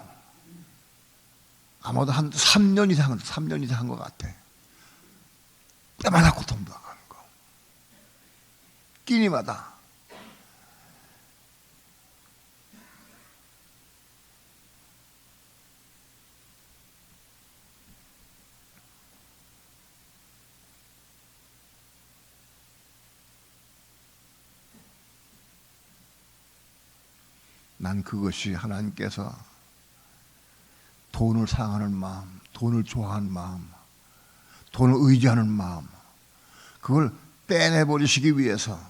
한 3년 이상 한 것 같아. 때마다 고통당하는 거. 끼니마다. 난 그것이 하나님께서 돈을 사랑하는 마음, 돈을 좋아하는 마음, 돈을 의지하는 마음, 그걸 빼내버리시기 위해서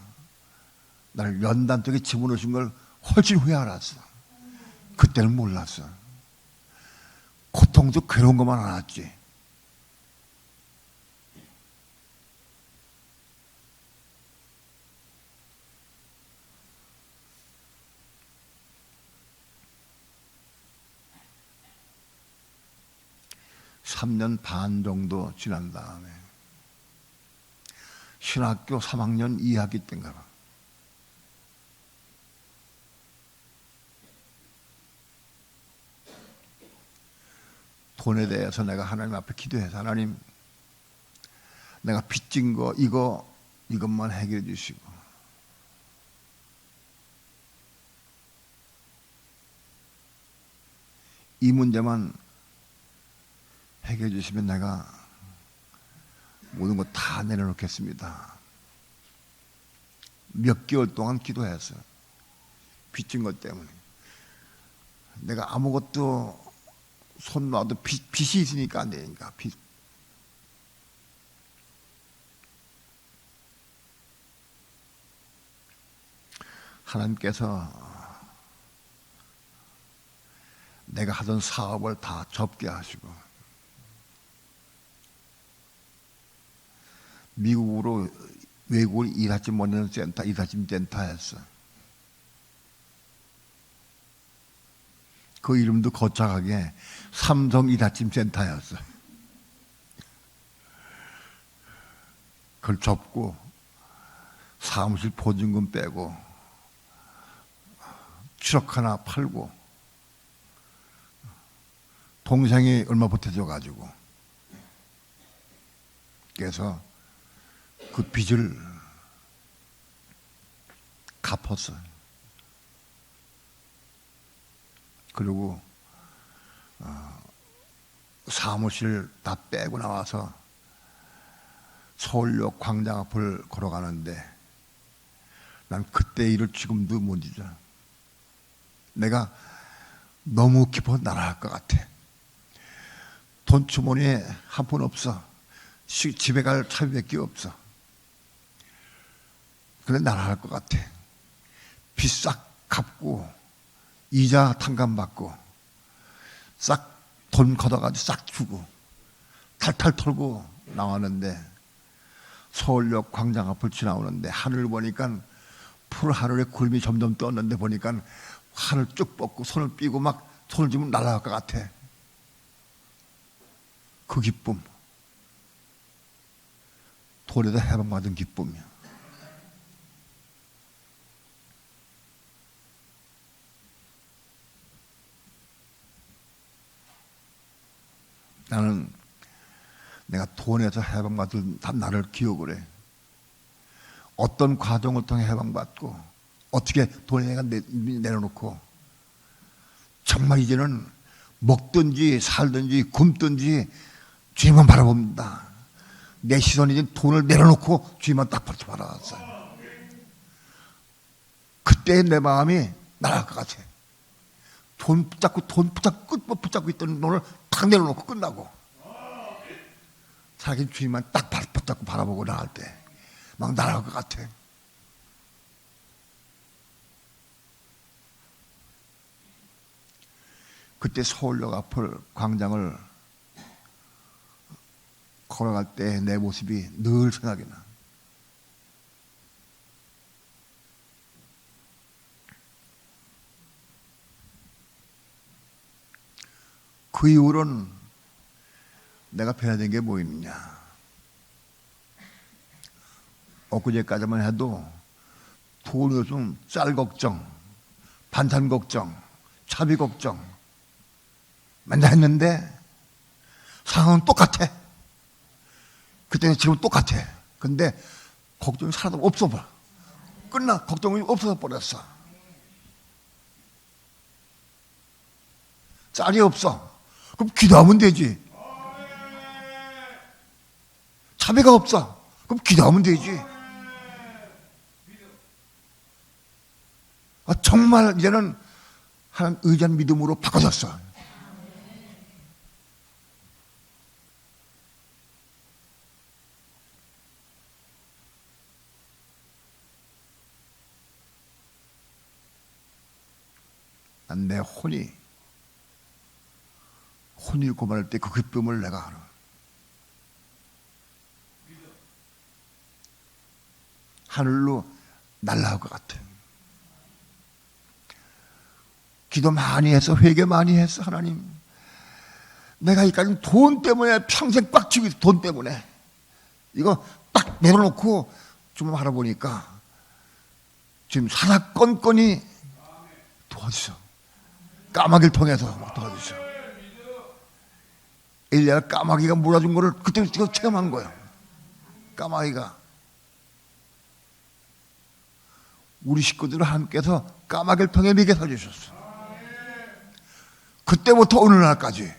나를 연단 속에 집어넣으신 걸 훨씬 후에 알았어. 그때는 몰랐어. 고통도 괴로운 것만 알았지. 삼 년 반 정도 지난 다음에 신학교 3학년 2학기 때인가 봐. 돈에 대해서 내가 하나님 앞에 기도해서 하나님 내가 빚진 거 이것만 해결해 주시고 이 문제만 해결해 주시면 내가 모든 거 다 내려놓겠습니다. 몇 개월 동안 기도했어요. 빚진 것 때문에. 내가 아무것도 손 놔도 빚이 있으니까 안 되니까. 빚. 하나님께서 내가 하던 사업을 다 접게 하시고 미국으로 외국을 일하지 못하는 센터, 이삿짐 센터였어. 그 이름도 거창하게 삼성 이삿짐 센터였어. 그걸 접고 사무실 보증금 빼고 트럭 하나 팔고 동생이 얼마 보태줘가지고 그래서 그 빚을 갚았어요. 그리고 사무실 다 빼고 나와서 서울역 광장 앞을 걸어가는데 난 그때 일을 지금도 못 잊어. 내가 너무 깊어 날아갈 것 같아. 돈 주머니에 한 푼 없어. 집에 갈 차비밖에 없어. 그래 날아갈 것 같아. 빚 싹 갚고 이자 탕감받고 싹 돈 걷어가지고 싹 주고 탈탈 털고 나왔는데 서울역 광장 앞을 지나오는데 하늘을 보니까 푸르하늘에 구름이 점점 떴는데 보니까 하늘 쭉 뻗고 손을 삐고 막 손을 쥐면 날아갈 것 같아. 그 기쁨. 돈에다 해방받은 기쁨이야. 내가 돈에서 해방받은 나를 기억을 해. 어떤 과정을 통해 해방받고 어떻게 돈에 내가 내려놓고 정말 이제는 먹든지 살든지 굶든지 주님만 바라봅니다. 내 시선이 이제 돈을 내려놓고 주님만 딱 바라봤어요. 그때 내 마음이 날아갈 것 같아. 돈 붙잡고 있던 돈을 딱 내려놓고 끝나고 자기 주님만 딱 붙잡고 바라보고 나갈 때 막 날아갈 것 같아. 그때 서울역 앞을 광장을 걸어갈 때 내 모습이 늘 생각이 나. 그 이후로는 내가 변화된 게 뭐 있느냐. 엊그제까지만 해도 돈이 없으면 쌀 걱정, 반찬 걱정, 차비 걱정 맨날 했는데 상황은 똑같아. 그때는 지금 똑같아. 근데 걱정이 하나도 없어 버려. 끝나. 걱정이 없어져 버렸어. 쌀이 없어. 그럼 기도하면 되지. 차비가 없어. 그럼 기도하면 되지. 정말 이제는 하나님 의지한 믿음으로 바꿔졌어. 난 내 혼이 고만할 때 그 기쁨을 내가 알아. 하늘로 날아갈 것 같아. 기도 많이 해서 회개 많이 했어. 하나님, 내가 이까지 돈 때문에 평생 빡치고 있어. 돈 때문에 이거 딱 내려놓고 좀 알아보니까 지금 사사건건이 도와주셔. 까마귀를 통해서 도와주셔. 엘리야가 까마귀가 몰아준 거를 그때 체험한 거야. 까마귀가 우리 식구들을 함께서 까마귀를 통해 먹여 살려주셨어. 그때부터 오늘날까지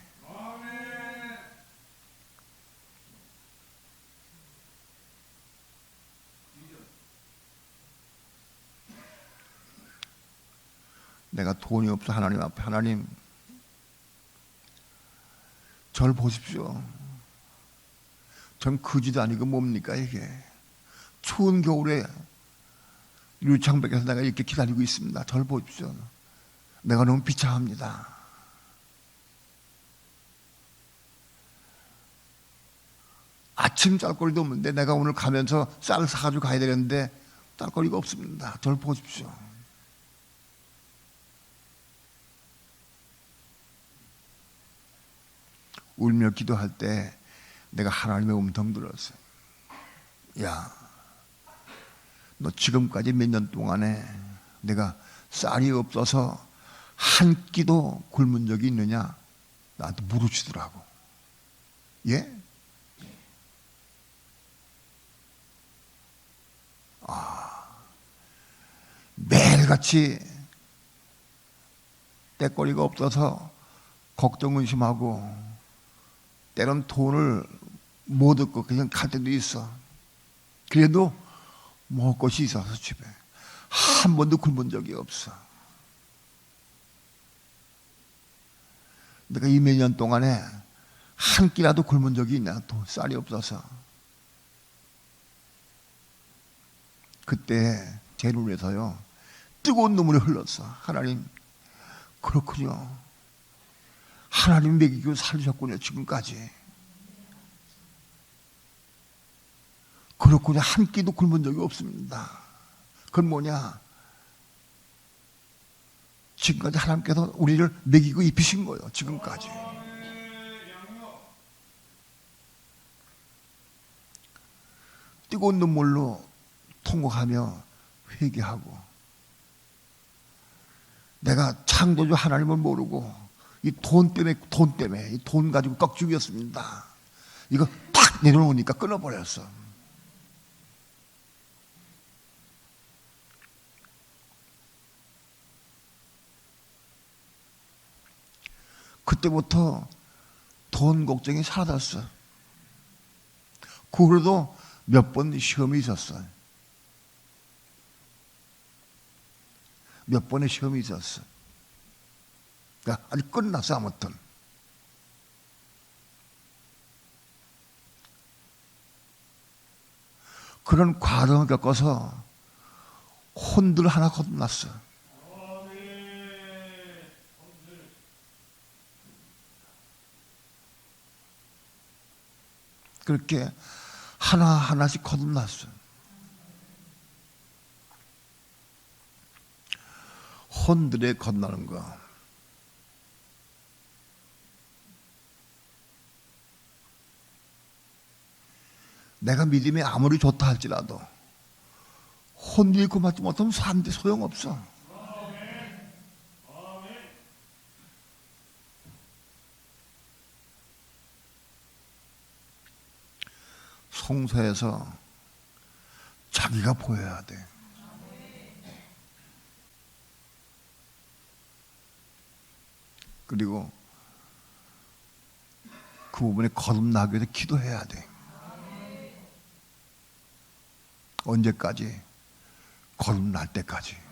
내가 돈이 없어 하나님 앞에 하나님 저를 보십시오. 전 거지도 아니고 뭡니까 이게. 추운 겨울에 유창백에서 내가 이렇게 기다리고 있습니다. 저를 보십시오. 내가 너무 비참합니다. 아침 짤거리도 없는데 내가 오늘 가면서 쌀을 사가지고 가야 되는데 짤거리가 없습니다. 저를 보십시오. 울며 기도할 때 내가 하나님의 음성 들었어요. 야, 너 지금까지 몇 년 동안에 내가 쌀이 없어서 한 끼도 굶은 적이 있느냐? 나한테 물으시더라고. 예? 매일같이 때거리가 없어서 걱정 의심하고 때론 돈을 못 얻고 그냥 갈 때도 있어. 그래도 먹을 것이 있어서 집에 한 번도 굶은 적이 없어. 내가 이 몇 년 동안에 한 끼라도 굶은 적이 있냐? 쌀이 없어서. 그때 제 눈에서요 뜨거운 눈물이 흘렀어. 하나님, 그렇군요. 하나님 먹이고 살리셨군요. 지금까지. 그렇군요. 한 끼도 굶은 적이 없습니다. 그건 뭐냐? 지금까지 하나님께서 우리를 먹이고 입히신 거예요. 지금까지. 뜨거운 눈물로 통곡하며 회개하고 내가 창조주 하나님을 모르고 이 돈 때문에 이 돈 가지고 꺽죽이었습니다. 이거 딱 내려놓으니까 끊어버렸어. 그때부터 돈 걱정이 사라졌어. 그 후로도 몇 번 시험이 있었어. 몇 번의 시험이 있었어. 그러니까 아직 끝났어. 아무튼 그런 과정을 겪어서 혼들 하나 거듭났어. 그렇게 하나하나씩 거듭났어. 혼들에 건너는 거. 내가 믿음이 아무리 좋다 할지라도 혼들이 고맙지 못하면 사는데 소용없어. 성서에서 자기가 보여야 돼. 그리고 그 부분에 거듭나기 위해서 기도해야 돼. 언제까지? 거듭날 때까지.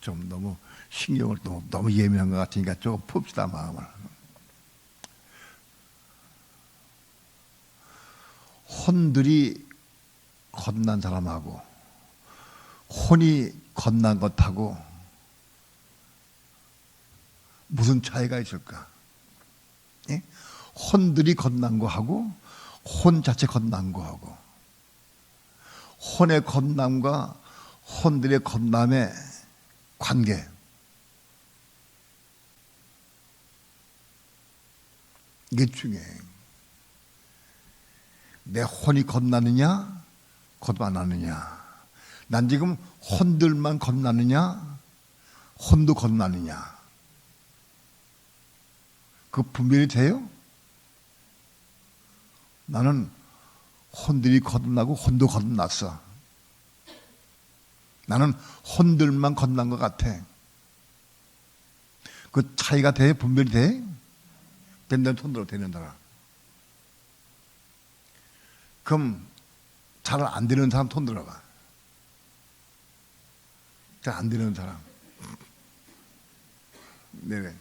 좀 너무 신경을 너무 예민한 것 같으니까 조금 풉시다, 마음을. 혼들이 건난 사람하고 혼이 건난 것하고 무슨 차이가 있을까? 예? 혼들이 건난 거하고 혼 자체 건난 거하고 혼의 건남과 혼들의 건남의 관계. 이게 중요해. 내 혼이 겁나느냐, 거듭 안 하느냐. 난 지금 혼들만 겁나느냐, 혼도 겁나느냐. 그 분별이 돼요? 나는 혼들이 거듭나고 혼도 거듭났어. 나는 혼들만 거듭난 것 같아. 그 차이가 돼? 분별이 돼? 된다면 손들어, 되는다라. 그럼 잘 안 되는 사람 손 들어봐. 잘 안 되는 사람. 네네.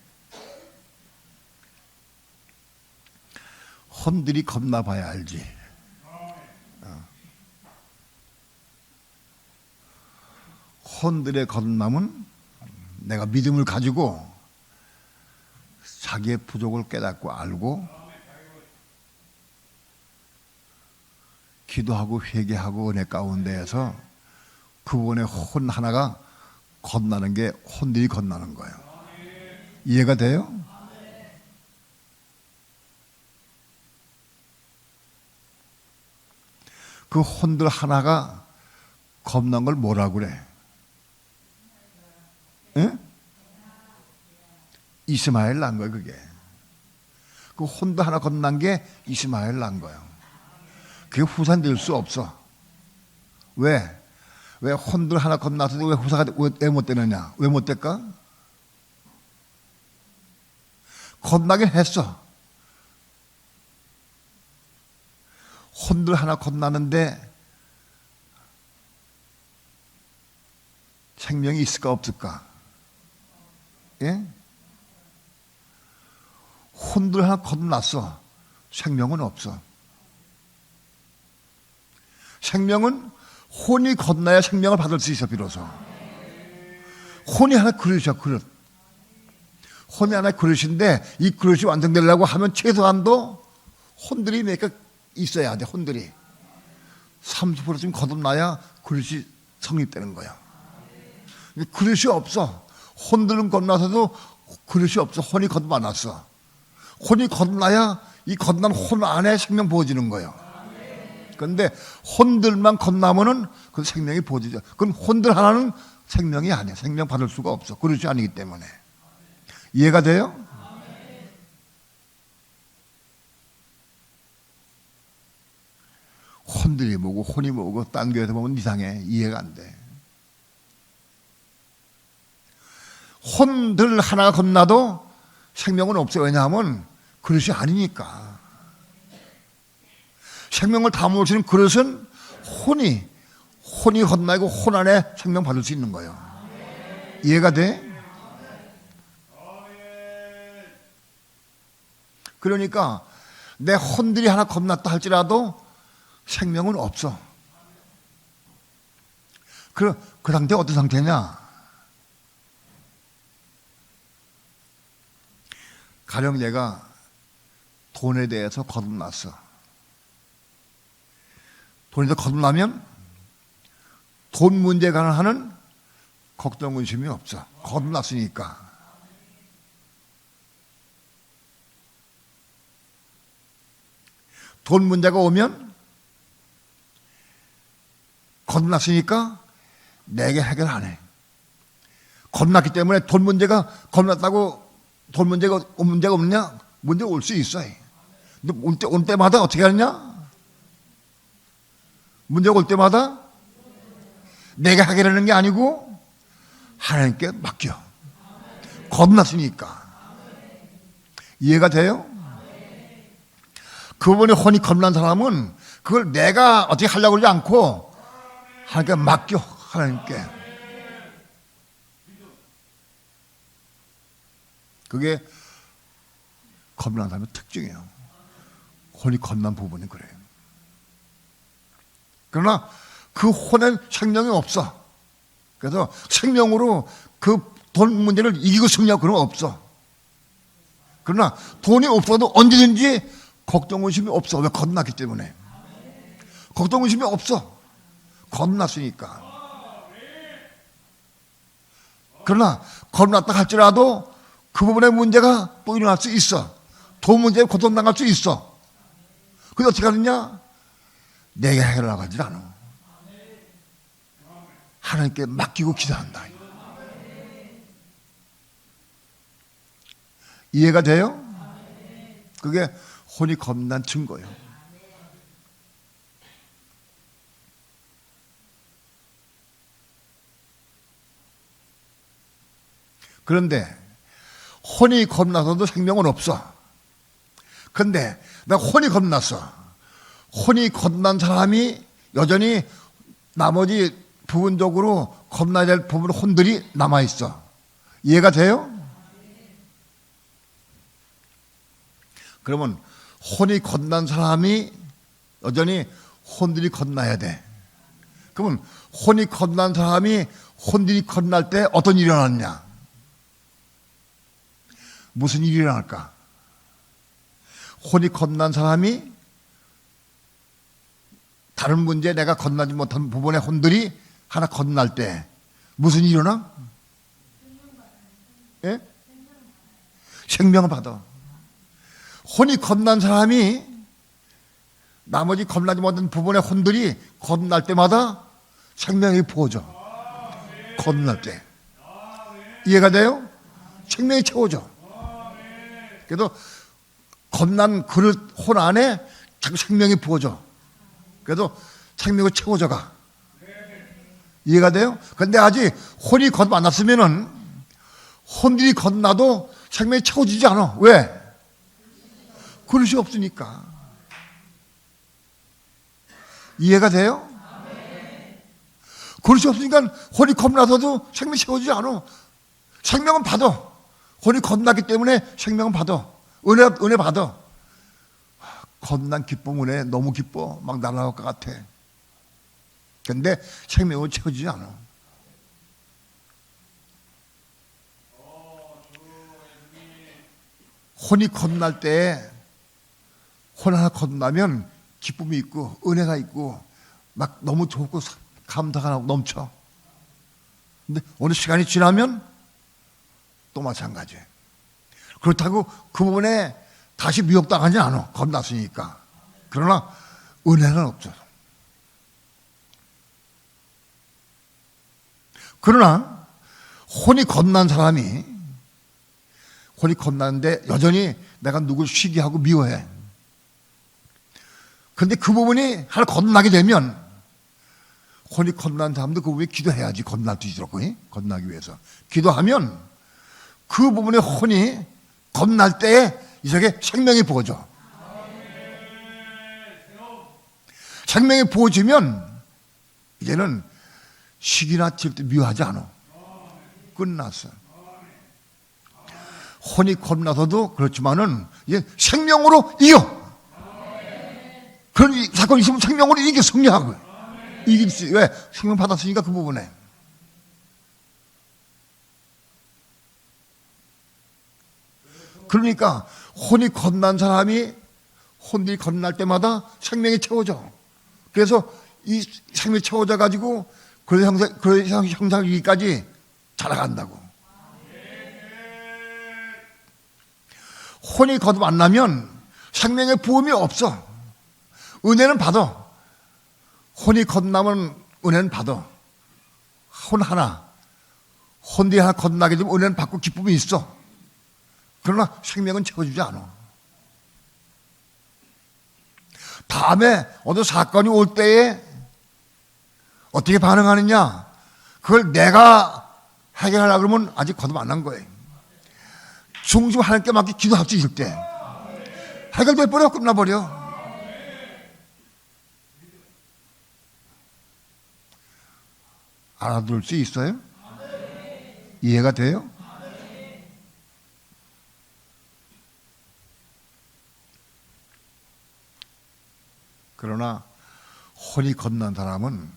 혼들이 겁나 봐야 알지. 혼들의 겁남은 내가 믿음을 가지고 자기의 부족을 깨닫고 알고 기도하고 회개하고 은혜 가운데에서 그분의 혼 하나가 건나는 게 혼들이 건나는 거예요. 이해가 돼요? 그 혼들 하나가 겁난 걸 뭐라고 그래? 응? 이스마엘 난 거예요, 그게. 그 혼들 하나 겁난 게 이스마엘 난 거예요. 그게 후산될 수 없어. 왜? 왜 혼들 하나 겁나서 왜 후사가 왜 못 되느냐? 왜 못 될까? 겁나긴 했어. 혼들 하나 겁나는데 생명이 있을까 없을까? 예? 혼들 하나 겁났어. 생명은 없어. 생명은 혼이 건너야 생명을 받을 수 있어, 비로소. 혼이 하나 그릇이야, 그릇. 혼이 하나 그릇인데 이 그릇이 완성되려고 하면 최소한도 혼들이 몇 개 있어야 돼, 혼들이. 30%쯤 거듭나야 그릇이 성립되는 거야. 그릇이 없어. 혼들은 건너서도 그릇이 없어. 혼이 거듭 안 왔어. 혼이 거듭나야 이 거듭난 혼 안에 생명 부어지는 거예요. 그런데 혼들만 건너면은 그 생명이 보지죠. 그건 혼들 하나는 생명이 아니야. 생명 받을 수가 없어. 그릇이 아니기 때문에. 이해가 돼요? 혼들이 뭐고 혼이 뭐고 딴 교회에서 보면 이상해. 이해가 안 돼. 혼들 하나가 건너도 생명은 없어요. 왜냐하면 그릇이 아니니까. 생명을 담으시는 그릇은 혼이 건너고 혼 안에 생명 받을 수 있는 거예요. 이해가 돼? 그러니까 내 혼들이 하나 건넜다 할지라도 생명은 없어. 그 상태 어떤 상태냐? 가령 내가 돈에 대해서 거듭났어. 돈에 대해서 거듭나면 돈 문제에 관한 하는 걱정, 근심이 없어. 거듭났으니까. 돈 문제가 오면 거듭났으니까 내게 해결 안 해. 거듭났기 때문에 돈 문제가 거듭났다고 돈 문제가 없느냐? 문제가 올 수 있어. 근데 올 때마다 어떻게 하느냐? 문제가 올 때마다 내가 해결하는 게 아니고 하나님께 맡겨. 겁났으니까. 이해가 돼요? 그분의 혼이 겁난 사람은 그걸 내가 어떻게 하려고 그러지 않고 하나님께 맡겨. 하나님께. 그게 겁난 사람의 특징이에요. 혼이 겁난 부분이 그래요. 그러나 그 혼엔 생명이 없어. 그래서 생명으로 그 돈 문제를 이기고 승리하고 그런 거 없어. 그러나 돈이 없어도 언제든지 걱정, 의심이 없어. 왜? 겁났기 때문에. 걱정, 의심이 없어. 겁났으니까. 그러나 겁났다 할지라도 그 부분의 문제가 또 일어날 수 있어. 돈 문제에 고통당할 수 있어. 근데 어떻게 하느냐? 내가 해결하려고 하지 않아. 하나님께 맡기고 기도한다. 이해가 돼요? 그게 혼이 겁난 증거예요. 그런데 혼이 겁나서도 생명은 없어. 근데 나 혼이 겁났어. 혼이 겁난 사람이 여전히 나머지 부분적으로 겁나야 될 부분 혼들이 남아있어. 이해가 돼요? 그러면 혼이 겁난 사람이 여전히 혼들이 겁나야 돼. 그러면 혼이 겁난 사람이 혼들이 겁날 때 어떤 일이 일어났냐? 무슨 일이 일어날까? 혼이 겁난 사람이 다른 문제 내가 건너지 못한 부분의 혼들이 하나 건날 때 무슨 일이 일어나? 예? 생명을 받아. 혼이 겁난 사람이 나머지 겁나지 못한 부분의 혼들이 겁날 때마다 생명이 부어져. 겁날 때. 이해가 돼요? 생명이 채워져. 그래도 겁난 그릇 혼 안에 자꾸 생명이 부어져. 그래도 생명이 채워져 가. 이해가 돼요? 그런데 아직 혼이 거듭 안 났으면은 혼들이 건너도 생명이 채워지지 않아. 왜? 그릇이 없으니까. 이해가 돼요? 그릇이 없으니까 혼이 겁나서도 생명이 채워지지 않아. 생명은 받아. 혼이 겁나기 때문에 생명은 받아. 은혜 받아. 겁난 기쁨, 은혜 너무 기뻐. 막 날아갈 것 같아. 근데 생명은 채워지지 않아. 혼이 겁날 때 혼 하나 겁나면 기쁨이 있고 은혜가 있고 막 너무 좋고 감사가 나고 넘쳐. 근데 어느 시간이 지나면 또 마찬가지예요. 그렇다고 그 부분에 다시 미혹당하지 않아. 겁났으니까. 그러나 은혜는 없어. 그러나 혼이 겁난 사람이 혼이 겁나는데 여전히 내가 누굴 쉬게 하고 미워해. 그런데 그 부분이 하나 겁나게 되면 혼이 겁난 사람도 그 부분에 기도해야지. 겁날 수 있도록 겁나기 위해서 기도하면 그 부분에 혼이 겁날 때에 이석에 생명이 부어져. 생명이 부어지면 이제는 시기나 질때 미워하지 않아. 끝났어. 혼이 겁나서도 그렇지만은 이제 생명으로 이겨. 그런 사건이 있으면 생명으로 이겨 승리하고 이길 수. 왜? 생명 받았으니까 그 부분에. 그러니까 혼이 겁난 사람이 혼이 겁날 때마다 생명이 채워져. 그래서 이 생명이 채워져 가지고 그런 형상을 이기까지 자라간다고. 혼이 거듭 안 나면 생명의 부음이 없어. 은혜는 받아. 혼이 겁나면 은혜는 받아. 혼 하나, 혼이 하나 겁나게 되면 은혜는 받고 기쁨이 있어. 그러나 생명은 채워주지 않아. 다음에 어느 사건이 올 때에 어떻게 반응하느냐? 그걸 내가 해결하려고 그러면 아직 거듭 안 난 거예요. 중심 하나님께 맡기 기도할 수 있을 때 해결돼 버려. 끝나버려. 알아들 수 있어요? 이해가 돼요? 그러나 혼이 겁난 사람은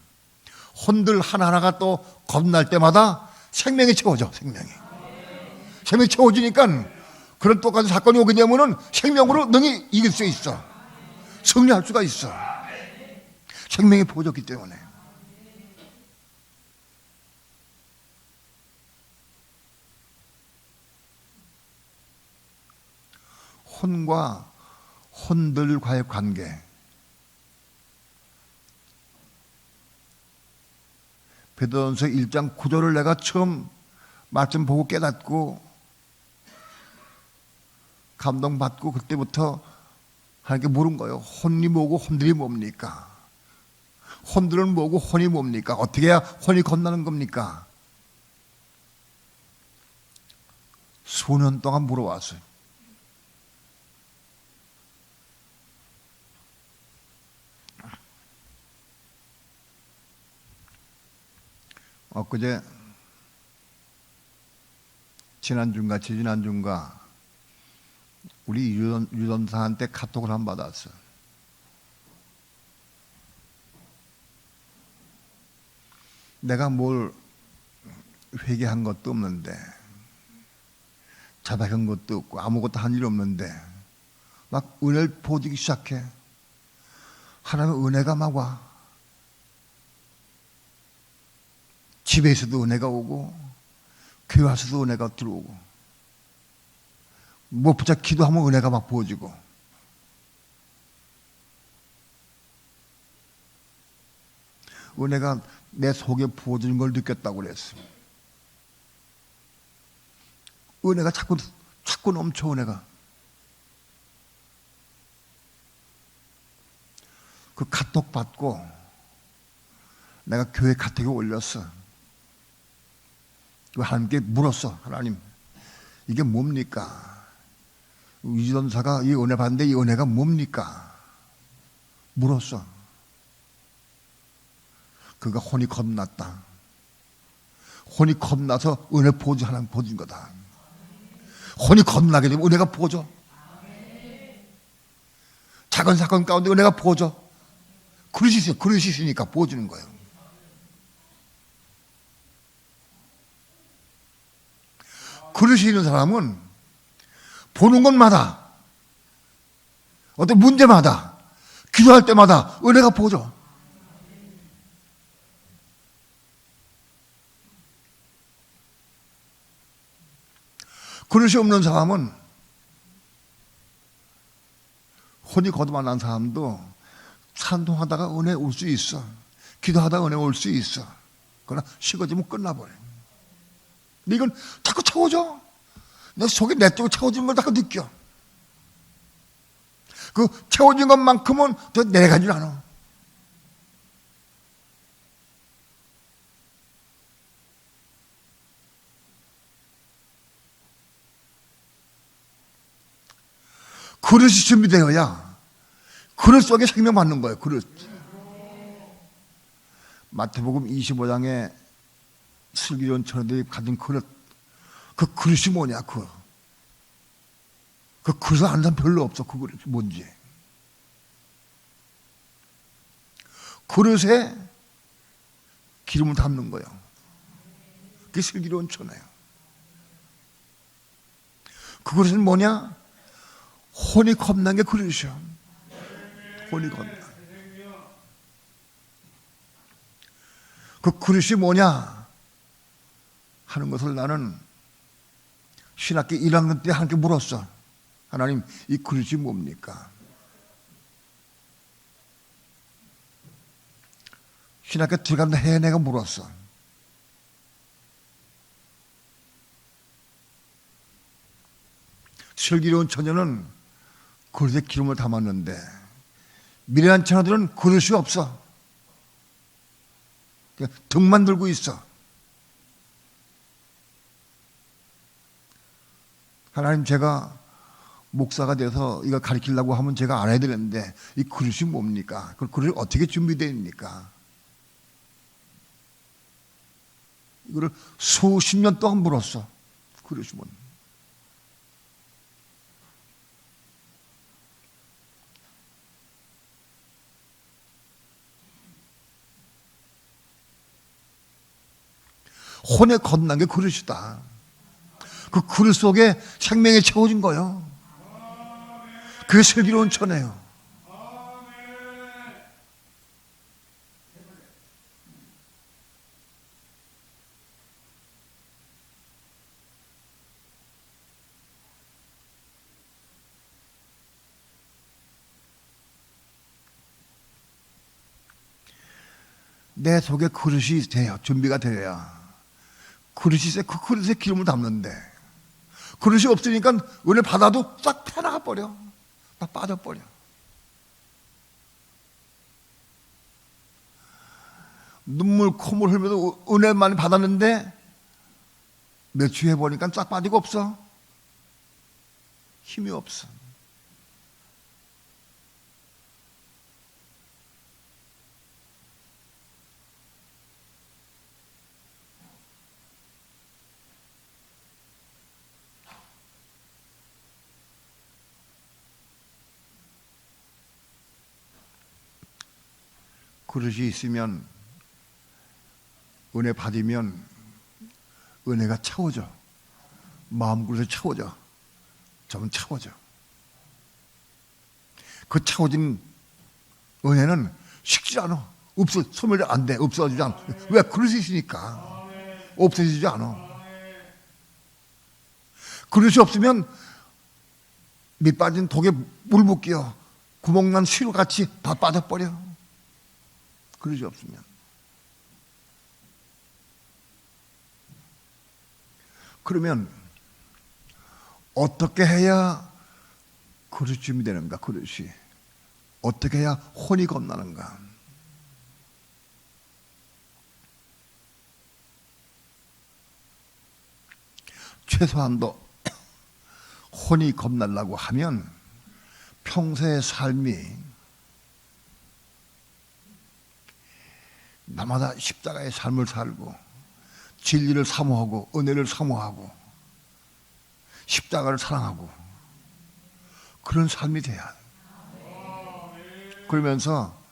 혼들 하나하나가 또 겁날 때마다 생명이 채워져. 생명이 채워지니까 그런 똑같은 사건이 오게 되면은 생명으로 능히 이길 수 있어. 승리할 수가 있어. 생명이 부어졌기 때문에. 혼과 혼들과의 관계. 베드로전서 1장 9절을 내가 처음 말씀 보고 깨닫고 감동받고 그때부터 하나님께 물은 거예요. 혼이 뭐고 혼들이 뭡니까? 혼들은 뭐고 혼이 뭡니까? 어떻게 해야 혼이 겁나는 겁니까? 수년 동안 물어왔어요. 엊그제 지난주인가 우리 유전사한테 카톡을 한 번 받았어. 내가 뭘 회개한 것도 없는데 자백한 것도 없고 아무것도 한 일 없는데 막 은혜를 보여주기 시작해. 하나님의 은혜가 막 와. 집에서도 은혜가 오고 교회 와서도 은혜가 들어오고 무엇보다 기도하면 은혜가 막 부어지고. 은혜가 내 속에 부어지는 걸 느꼈다고 그랬어. 은혜가 자꾸 넘쳐. 은혜가. 그 카톡 받고 내가 교회 카톡에 올렸어. 하나님께 물었어. 하나님, 이게 뭡니까? 유전사가 이 은혜 받는데 이 은혜가 뭡니까? 물었어. 그가 혼이 겁났다. 혼이 겁나서 은혜 보지 하나님 보여준 거다. 혼이 겁나게 되면 은혜가 보여줘. 작은 사건 가운데 은혜가 보여줘. 그릇이 있으니까 보여주는 거예요. 그릇이 있는 사람은 보는 것마다 어떤 문제마다 기도할 때마다 은혜가 보여줘. 그릇이 없는 사람은 혼이 거듭 안 난 사람도 산동하다가 은혜 올 수 있어. 기도하다가 은혜 올 수 있어. 그러나 식어지면 끝나버려요. 근데 이건 자꾸 채워져. 내 속에 내 쪽에 채워지는 걸 자꾸 느껴. 그 채워진 것만큼은 더 내려가질 않아. 그릇이 준비되어야 그릇 속에 생명 받는 거예요. 그릇. 마태복음 25장에 슬기로운 처녀들이 가진 그릇, 그 그릇이 뭐냐? 그 그릇을 아는 사람 별로 없어. 그 그릇이 뭔지. 그릇에 기름을 담는 거예요. 그게 슬기로운 처녀예요. 그 그릇은 뭐냐? 혼이 겁난 게 그릇이야. 혼이 겁나. 그 그릇이 뭐냐 하는 것을 나는 신학기 1학년 때 하나님께 물었어. 하나님, 이 그릇이 뭡니까? 신학교 들어간다 해 내가 물었어. 슬기로운 처녀는 그릇에 기름을 담았는데 미련한 처녀들은 그릇이 없어. 그냥 등만 들고 있어. 하나님, 제가 목사가 돼서 이거 가르치려고 하면 제가 알아야 되는데 이 그릇이 뭡니까? 그 그릇이 어떻게 준비되니까? 이거를 수십 년 동안 물었어. 그릇이 뭡니까? 혼에 겁난 게 그릇이다. 그 그릇 속에 생명이 채워진 거예요. 그게 슬기로운 처녀예요. 내 속에 그릇이 돼요. 준비가 되어야. 그릇이 있어야 그 그릇에 기름을 담는데 그릇이 없으니까 은혜 받아도 싹 펴나가 버려. 다 빠져버려. 눈물 콧물 흘면서 은혜 많이 받았는데 몇 주 해보니까 싹 빠지고 없어. 힘이 없어. 그릇이 있으면 은혜 받으면 은혜가 채워져. 마음 그릇에 채워져. 좀 채워져. 그 채워진 은혜는 식지 않아. 소멸이 안 돼. 없어지지 않아. 왜? 그릇이 있으니까. 없어지지 않아. 그릇이 없으면 밑 빠진 독에 물 붓기요. 구멍난 시루 같이 다 빠져버려. 그릇이 없으면. 그러면 어떻게 해야 그릇이 준비되는가? 그릇이 어떻게 해야 혼이 겁나는가? 최소한도 혼이 겁나려고 하면 평소의 삶이 나마다 십자가의 삶을 살고 진리를 사모하고 은혜를 사모하고 십자가를 사랑하고 그런 삶이 돼야 돼. 그러면서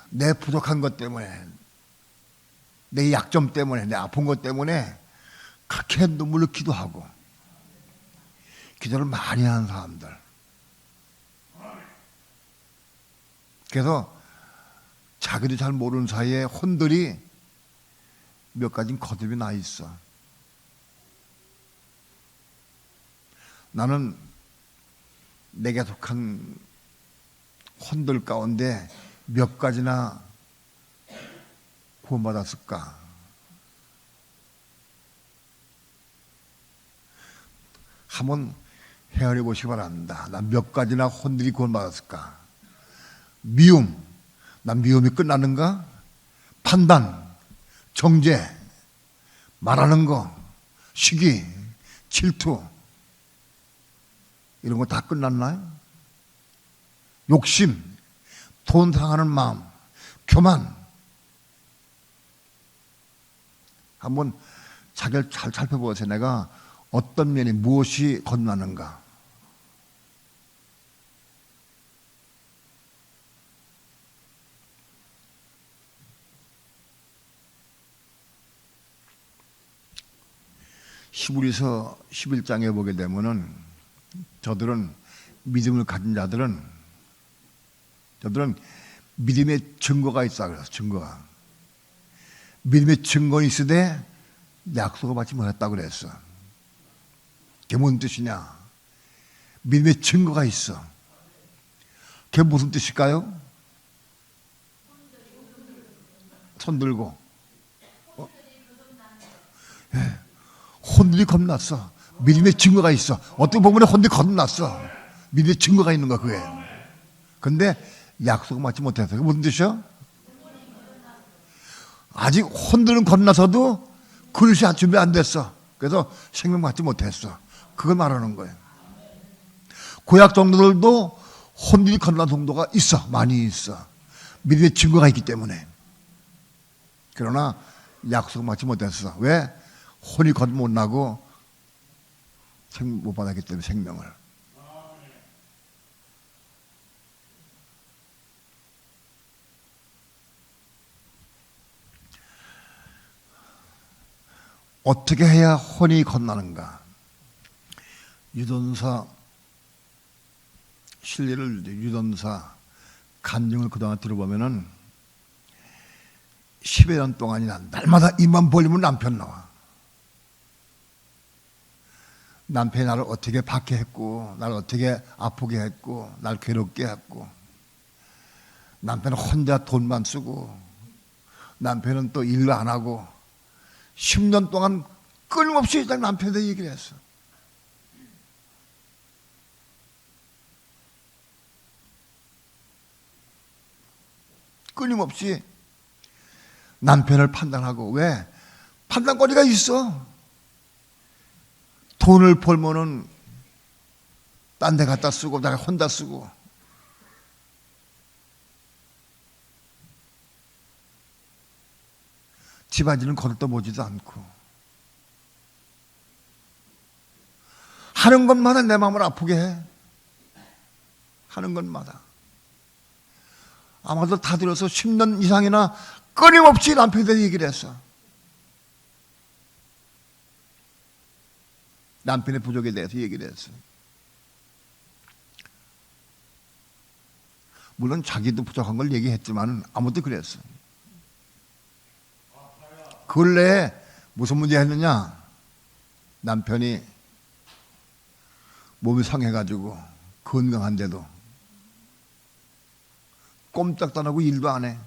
내 부족한 것 때문에 내 약점 때문에 내 아픈 것 때문에 그렇게 눈물을 기도하고 기도를 많이 하는 사람들. 그래서 자기도 잘 모르는 사이에 혼들이 몇 가지 거듭이 나 있어. 나는 내게 속한 혼들 가운데 몇 가지나 구원받았을까? 한번 헤아려 보시기 바랍니다. 난 몇 가지나 혼들이 구원받았을까? 미움, 난 미움이 끝나는가? 판단, 정죄, 말하는 거, 시기, 질투, 이런 거 다 끝났나요? 욕심, 돈 상하는 마음, 교만. 한번 자기를 잘 살펴보세요. 내가 어떤 면이 무엇이 겁나는가? 히브리서 11장에 보게 되면은 저들은 믿음을 가진 자들은 믿음의 증거가 있어. 그래서 증거가 믿음의 증거는 있으되 약속을 받지 못했다고 그랬어. 그게 무슨 뜻이냐? 믿음의 증거가 있어. 그게 무슨 뜻일까요? 손 들고 혼들이 겁났어. 믿음의 증거가 있어. 어떻게 보면 혼들이 겁났어. 믿음의 증거가 있는 거야 그게. 근데 약속을 받지 못해서. 그게 무슨 뜻이야? 아직 혼들은 겁나서도 그릇이 준비 안 됐어. 그래서 생명 받지 못했어. 그걸 말하는 거예요. 구약 정도들도 혼들이 겁난 정도가 있어. 많이 있어. 믿음의 증거가 있기 때문에. 그러나 약속을 받지 못했어. 왜? 혼이 겉 못 나고 못 받았기 때문에 생명을. 어떻게 해야 혼이 건나는가? 유전사 실례를 유전사 간증을 그동안 들어보면은 10여 년 동안이나 날마다 입만 벌리면 남편 나와. 남편이 나를 어떻게 박해했고, 나를 어떻게 아프게 했고, 나를 괴롭게 했고, 남편은 혼자 돈만 쓰고, 남편은 또 일도 안 하고, 10년 동안 끊임없이 남편한테 얘기를 했어. 끊임없이 남편을 판단하고. 왜? 판단거리가 있어. 돈을 벌면은 딴 데 갖다 쓰고 내가 혼자 쓰고. 집안일은 거들떠 보지도 않고. 하는 것마다 내 마음을 아프게 해. 하는 것마다. 아마도 다 들어서 10년 이상이나 끊임없이 남편한테 얘기를 했어. 남편의 부족에 대해서 얘기를 했어. 물론 자기도 부족한 걸 얘기했지만 아무도 그랬어. 근래에 무슨 문제 했느냐? 남편이 몸이 상해가지고 건강한데도 꼼짝도 안 하고 일도 안 해.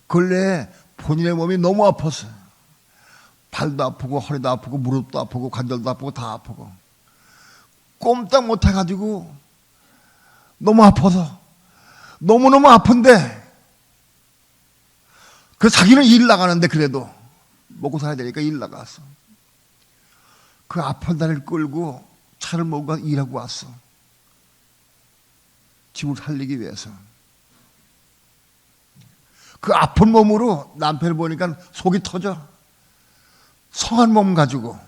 근래에 본인의 몸이 너무 아팠어. 발도 아프고 허리도 아프고 무릎도 아프고 관절도 아프고 다 아프고 꼼짝 못 해가지고 너무 아파서 너무너무 아픈데 그 자기는 일 나가는데 그래도 먹고 살아야 되니까 일 나갔어. 그 아픈 다리를 끌고 차를 몰고 가서 일하고 왔어. 집을 살리기 위해서. 그 아픈 몸으로 남편을 보니까 속이 터져. 성한 몸 가지고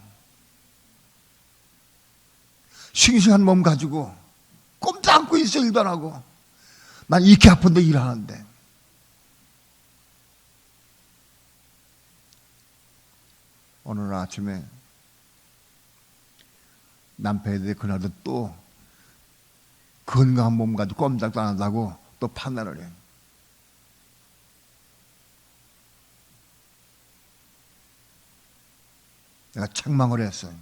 싱싱한 몸 가지고 꼼짝 않고 있어. 일도 안 하고. 난 이렇게 아픈데 일하는데. 오늘 아침에 남편에 대해 그날도 또 건강한 몸 가지고 꼼짝도 안 한다고 또 판단을 해. 내가 책망을 했어요.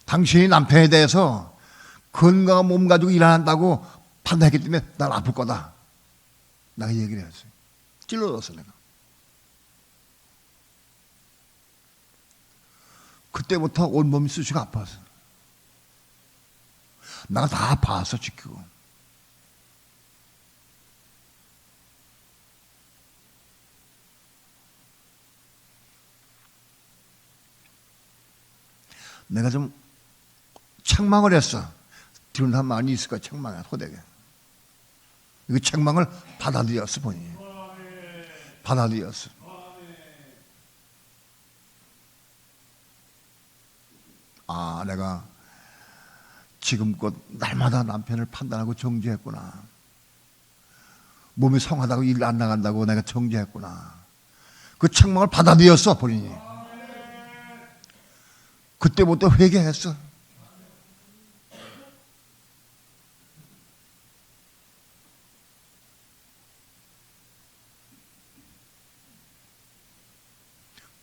당신이 남편에 대해서 건강한 몸 가지고 일한다고 판단했기 때문에 난 아플 거다. 내가 얘기를 했어요. 찔러줬어 내가. 그때부터 온몸이 쑤시고 아파서 내가 다 봐서 지키고. 내가 좀 책망을 했어. 들은 사람 많이 있을 거야. 책망해 호되게. 이거 책망을 받아들였어 본인이. 받아들였어. 아, 내가 지금껏 날마다 남편을 판단하고 정죄했구나. 몸이 성하다고 일 안 나간다고 내가 정죄했구나. 그 책망을 받아들였어 본인이. 그때부터 회개했어.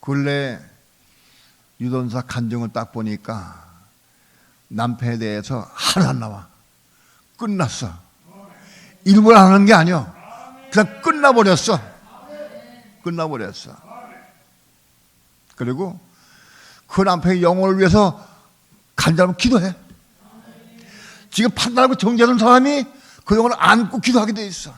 근래 유전자 간증을 딱 보니까 남편에 대해서 하나 안 나와. 끝났어. 일부러 하는 게 아니야. 그냥 끝나버렸어. 끝나버렸어. 그리고 그 남편의 영혼을 위해서 간절하면 기도해. 지금 판단하고 정죄하는 사람이 그 영혼을 안고 기도하게 돼 있어.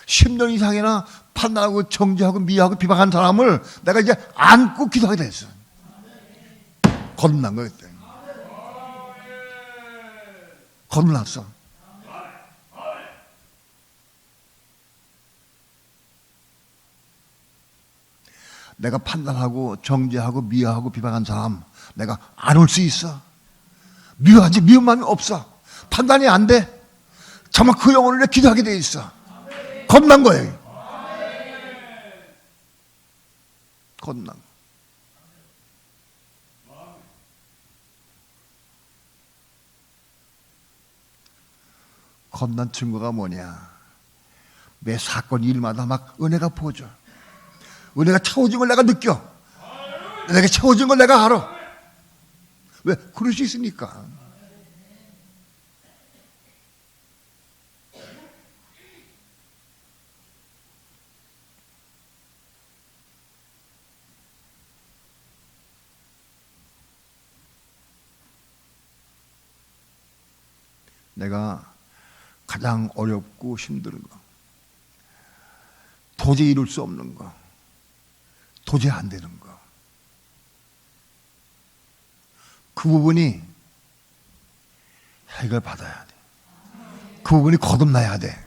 10년 이상이나 판단하고 정죄하고 미워하고 비방한 사람을 내가 이제 안고 기도하게 됐어. 거듭난 거야 그때. 거듭났어. 내가 판단하고 정죄하고 미워하고 비방한 사람 내가 안을 수 있어. 미워하지 미운 마음이 없어. 판단이 안 돼. 정말 그 영혼을 내 기도하게 돼 있어. 겁난 거예요. 겁난. 겁난 증거가 뭐냐? 매 사건 일마다 막 은혜가 부어져. 은혜가 채워진 걸 내가 느껴. 내가 채워진 걸 내가 알아. 왜? 그럴 수 있으니까. 내가 가장 어렵고 힘든 거, 도저히 이룰 수 없는 거, 도저히 안 되는 거, 그 부분이 해결받아야 돼. 그 부분이 거듭나야 돼.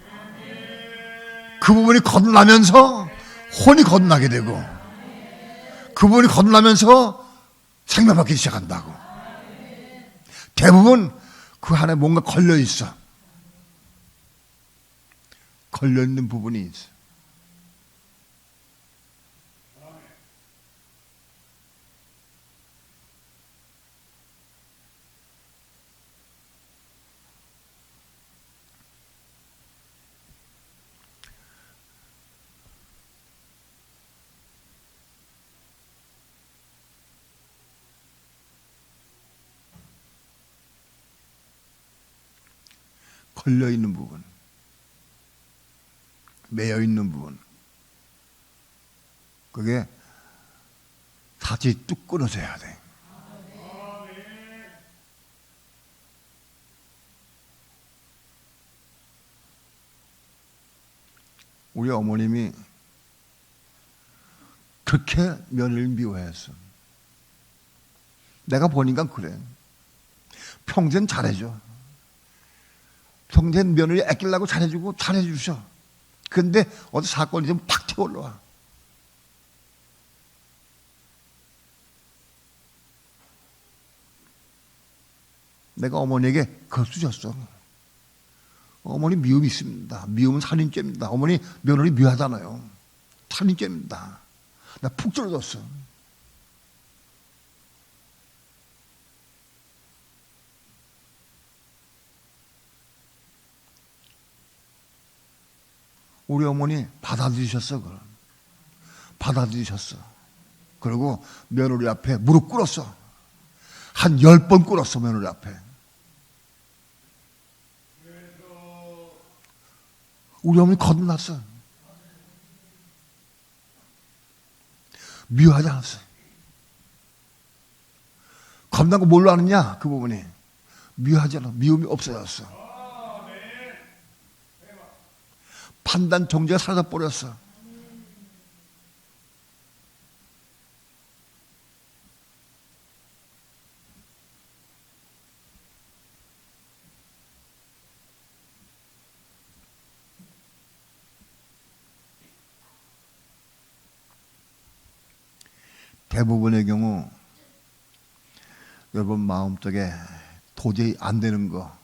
그 부분이 거듭나면서 혼이 거듭나게 되고, 그 부분이 거듭나면서 생명받기 시작한다고. 대부분 그 안에 뭔가 걸려 있어. 걸려 있는 부분이 있어. 걸려 있는 부분, 매여 있는 부분, 그게 다시 뚝 끊어져야 돼. 우리 어머님이 그렇게 며느리를 미워했어. 내가 보니까 그래. 평생 잘해줘. 평생 며느리 아끼려고 잘해주고 잘해주셔. 근데 어디 사건이 좀 팍 튀어 올라와. 내가 어머니에게 그것도 줬어. 어머니 미움이 있습니다. 미움은 살인죄입니다. 어머니 며느리 미워하잖아요. 살인죄입니다. 나 푹 찔러줬어. 우리 어머니 받아들이셨어. 그걸. 받아들이셨어. 그리고 며느리 앞에 무릎 꿇었어. 한 10번 꿇었어. 며느리 앞에. 우리 어머니 거듭났어. 미워하지 않았어요. 겁난 거 뭘로 아느냐? 그 부분이 미워하지 않아. 미움이 없어졌어. 판단 정죄가 사라져버렸어. 대부분의 경우 여러분 마음속에 도저히 안 되는 거,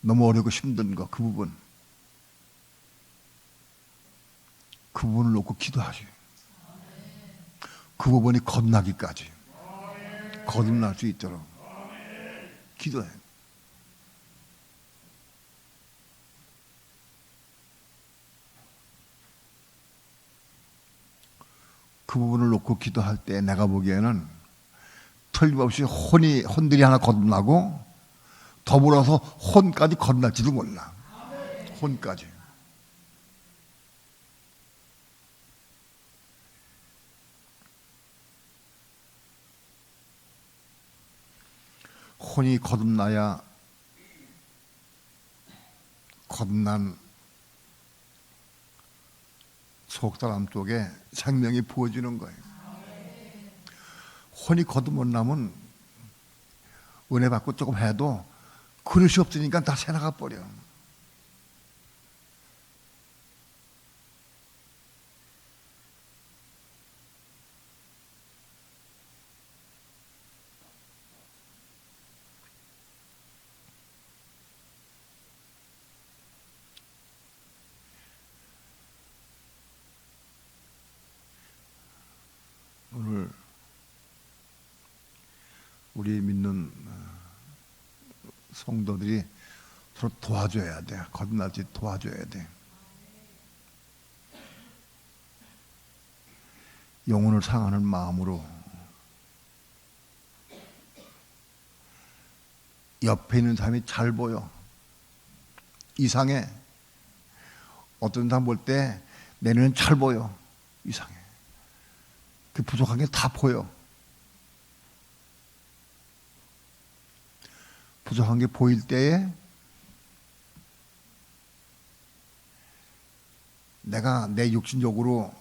너무 어렵고 힘든 거, 그 부분을 놓고 기도하세요. 그 부분이 겁나기까지, 거듭날 수 있도록 기도해. 그 부분을 놓고 기도할 때 내가 보기에는 틀림없이 혼들이 하나 거듭나고 더불어서 혼까지 거듭날지도 몰라. 혼까지. 혼이 거듭나야 거듭난 속사람 쪽에 생명이 부어지는 거예요. 혼이 거듭못 나면 은혜 받고 조금 해도 그릇이 없으니까 다 새나가 버려. 오늘 우리 믿는 성도들이 서로 도와줘야 돼. 거듭날지 도와줘야 돼. 영혼을 상하는 마음으로 옆에 있는 사람이 잘 보여. 이상해. 어떤 사람 볼 때 내 눈엔 잘 보여. 이상해. 그 부족한 게 다 보여. 부족한 게 보일 때에 내가 내 육신적으로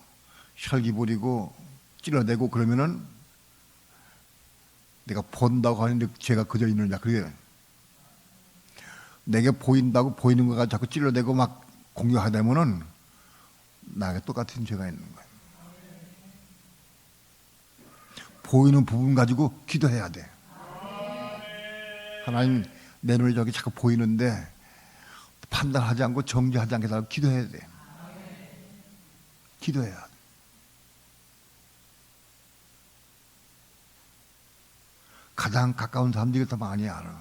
혈기 부리고 찔러대고 그러면은 내가 본다고 하는데 죄가 그저 있느냐. 그게 내게 보인다고 보이는 거가 자꾸 찔러대고 막 공격하다 보면은 나에게 똑같은 죄가 있는 거예요. 보이는 부분 가지고 기도해야 돼. 하나님, 내 눈에 저기 자꾸 보이는데 판단하지 않고 정죄하지 않게 달라고 기도해야 돼. 기도해야 돼. 가장 가까운 사람들이 더 많이 알아.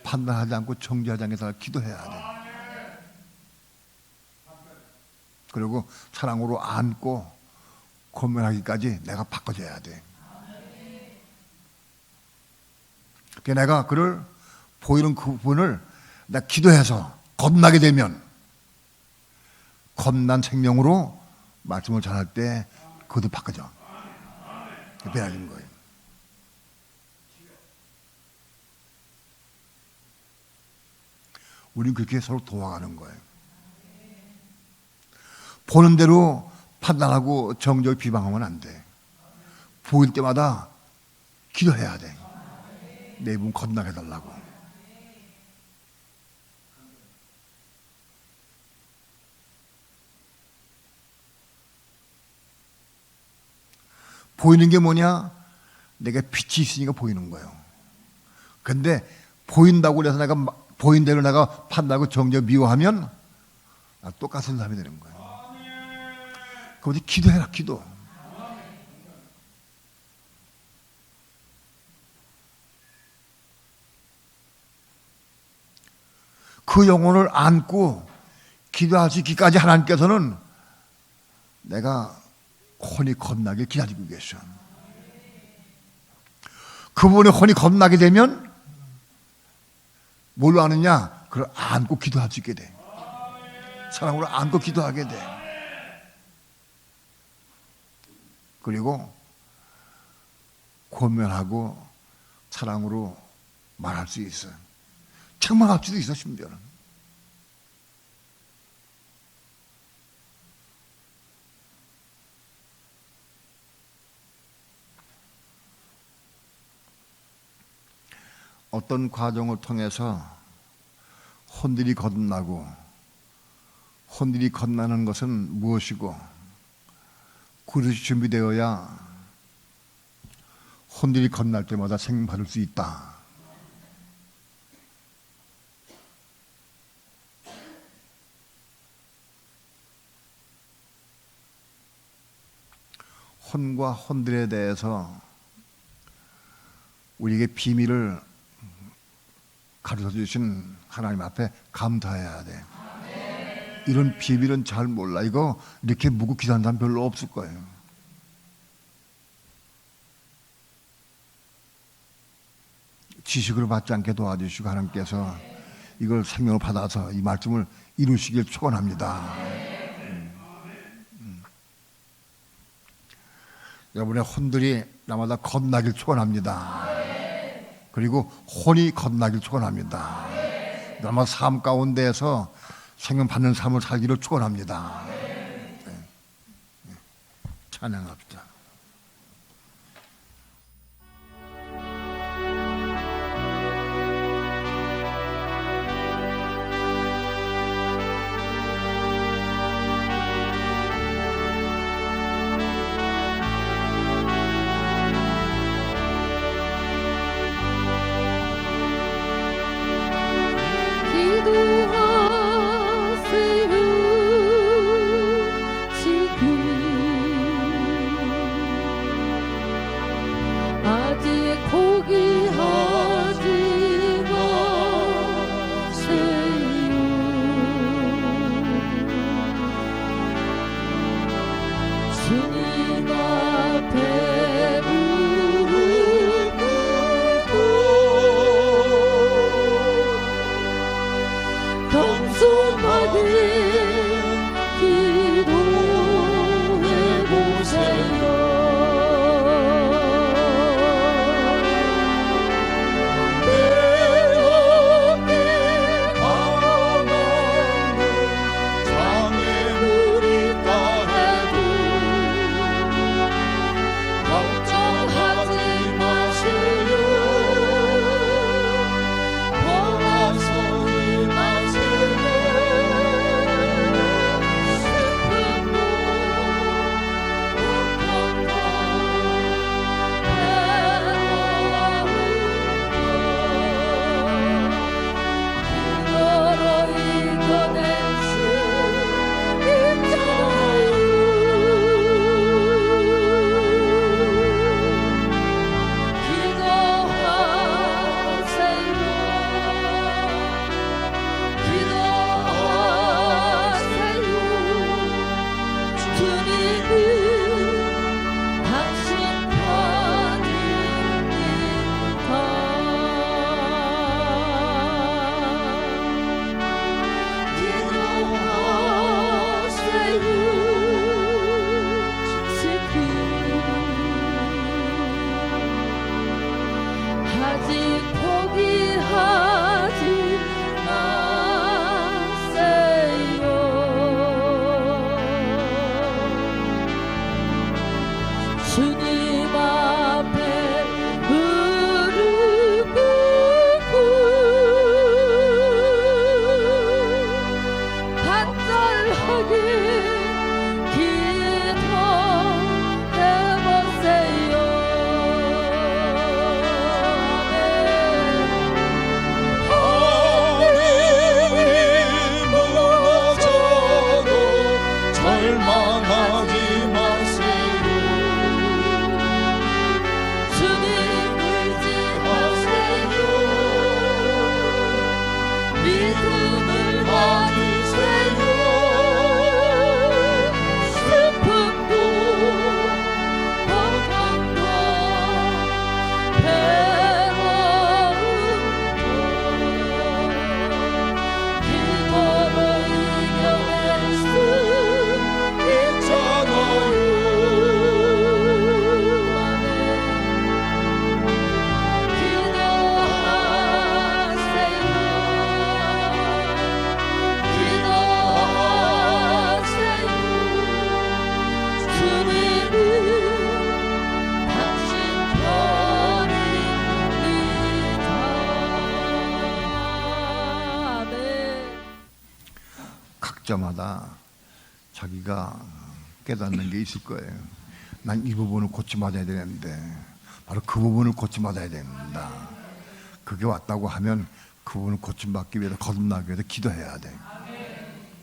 판단하지 않고 정죄하지 않게 달라고 기도해야 돼. 그리고 사랑으로 안고 권면하기까지 내가 바꿔줘야 돼. 그러니까 내가 그를 보이는 그 부분을 내가 기도해서 겁나게 되면 겁난 생명으로 말씀을 전할 때 그것도 바꿔줘. 배워진 거예요. 우리는 그렇게 서로 도와가는 거예요. 보는 대로 판단하고 정죄 비방하면 안 돼. 보일 때마다 기도해야 돼. 내 입은 건너게 해달라고. 보이는 게 뭐냐? 내가 빛이 있으니까 보이는 거예요. 근데 보인다고 해서 내가 보인 대로 내가 판단하고 정죄 미워하면 똑같은 사람이 되는 거예요. 그럼 기도해라, 기도. 그 영혼을 안고 기도하시기까지 하나님께서는 내가 혼이 겁나게 기다리고 계셔. 그분의 혼이 겁나게 되면 뭘로 아느냐? 그걸 안고 기도할 수 있게 돼. 사랑으로 안고 기도하게 돼. 그리고 권면하고 사랑으로 말할 수 있어. 책망할 수도 있어. 심지어는 어떤 과정을 통해서 혼들이 거듭나고, 혼들이 건너는 것은 무엇이고, 그릇이 준비되어야 혼들이 건널 때마다 생명받을 수 있다. 혼과 혼들에 대해서 우리에게 비밀을 가르쳐 주신 하나님 앞에 감사해야 돼. 이런 비밀은 잘 몰라. 이거 이렇게 묻고 기도하는 사람 별로 없을 거예요. 지식을 받지 않게 도와주시고 하나님께서 이걸 생명을 받아서 이 말씀을 이루시길 축원합니다. 여러분의 혼들이 날마다 건나길 축원합니다. 그리고 혼이 건나길 축원합니다. 날마다 삶 가운데에서 생명 받는 삶을 살기를 축원합니다. 찬양합시다. 때마다 자기가 깨닫는 게 있을 거예요. 난 이 부분을 고침받아야 되는데 바로 그 부분을 고침받아야 된다. 그게 왔다고 하면 그 부분을 고침받기 위해서 거듭나기 위해서 기도해야 돼.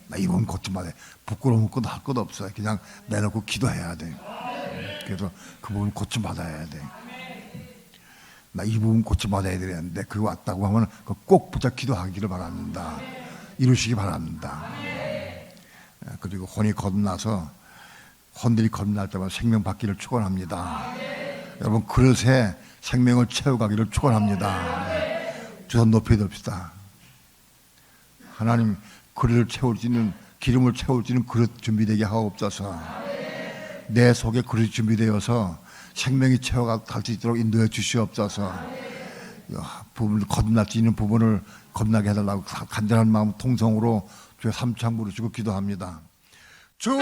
나 이 부분 고침받아야 돼. 부끄러운 것도 할 것 없어. 그냥 내놓고 기도해야 돼. 그래서 그 부분 고침받아야 돼. 나 이 부분 고침받아야 되는데 그거 왔다고 하면 꼭 붙잡 기도하기를 바랍니다. 이루시기 바랍니다. 그리고 혼이 거듭나서 혼들이 거듭날 때마다 생명 받기를 축원합니다. 여러분 그릇에 생명을 채워가기를 축원합니다. 두 손 높이 듭시다. 하나님 그릇을 채울 수 있는 기름을 채울 수 있는 그릇 준비되게 하옵소서. 내 속에 그릇이 준비되어서 생명이 채워가 갈 수 있도록 인도해 주시옵소서. 부분을 거듭날 수 있는 부분을 거듭나게 해달라고 간절한 마음 통성으로 주의 삼창 부르시고 기도합니다. 주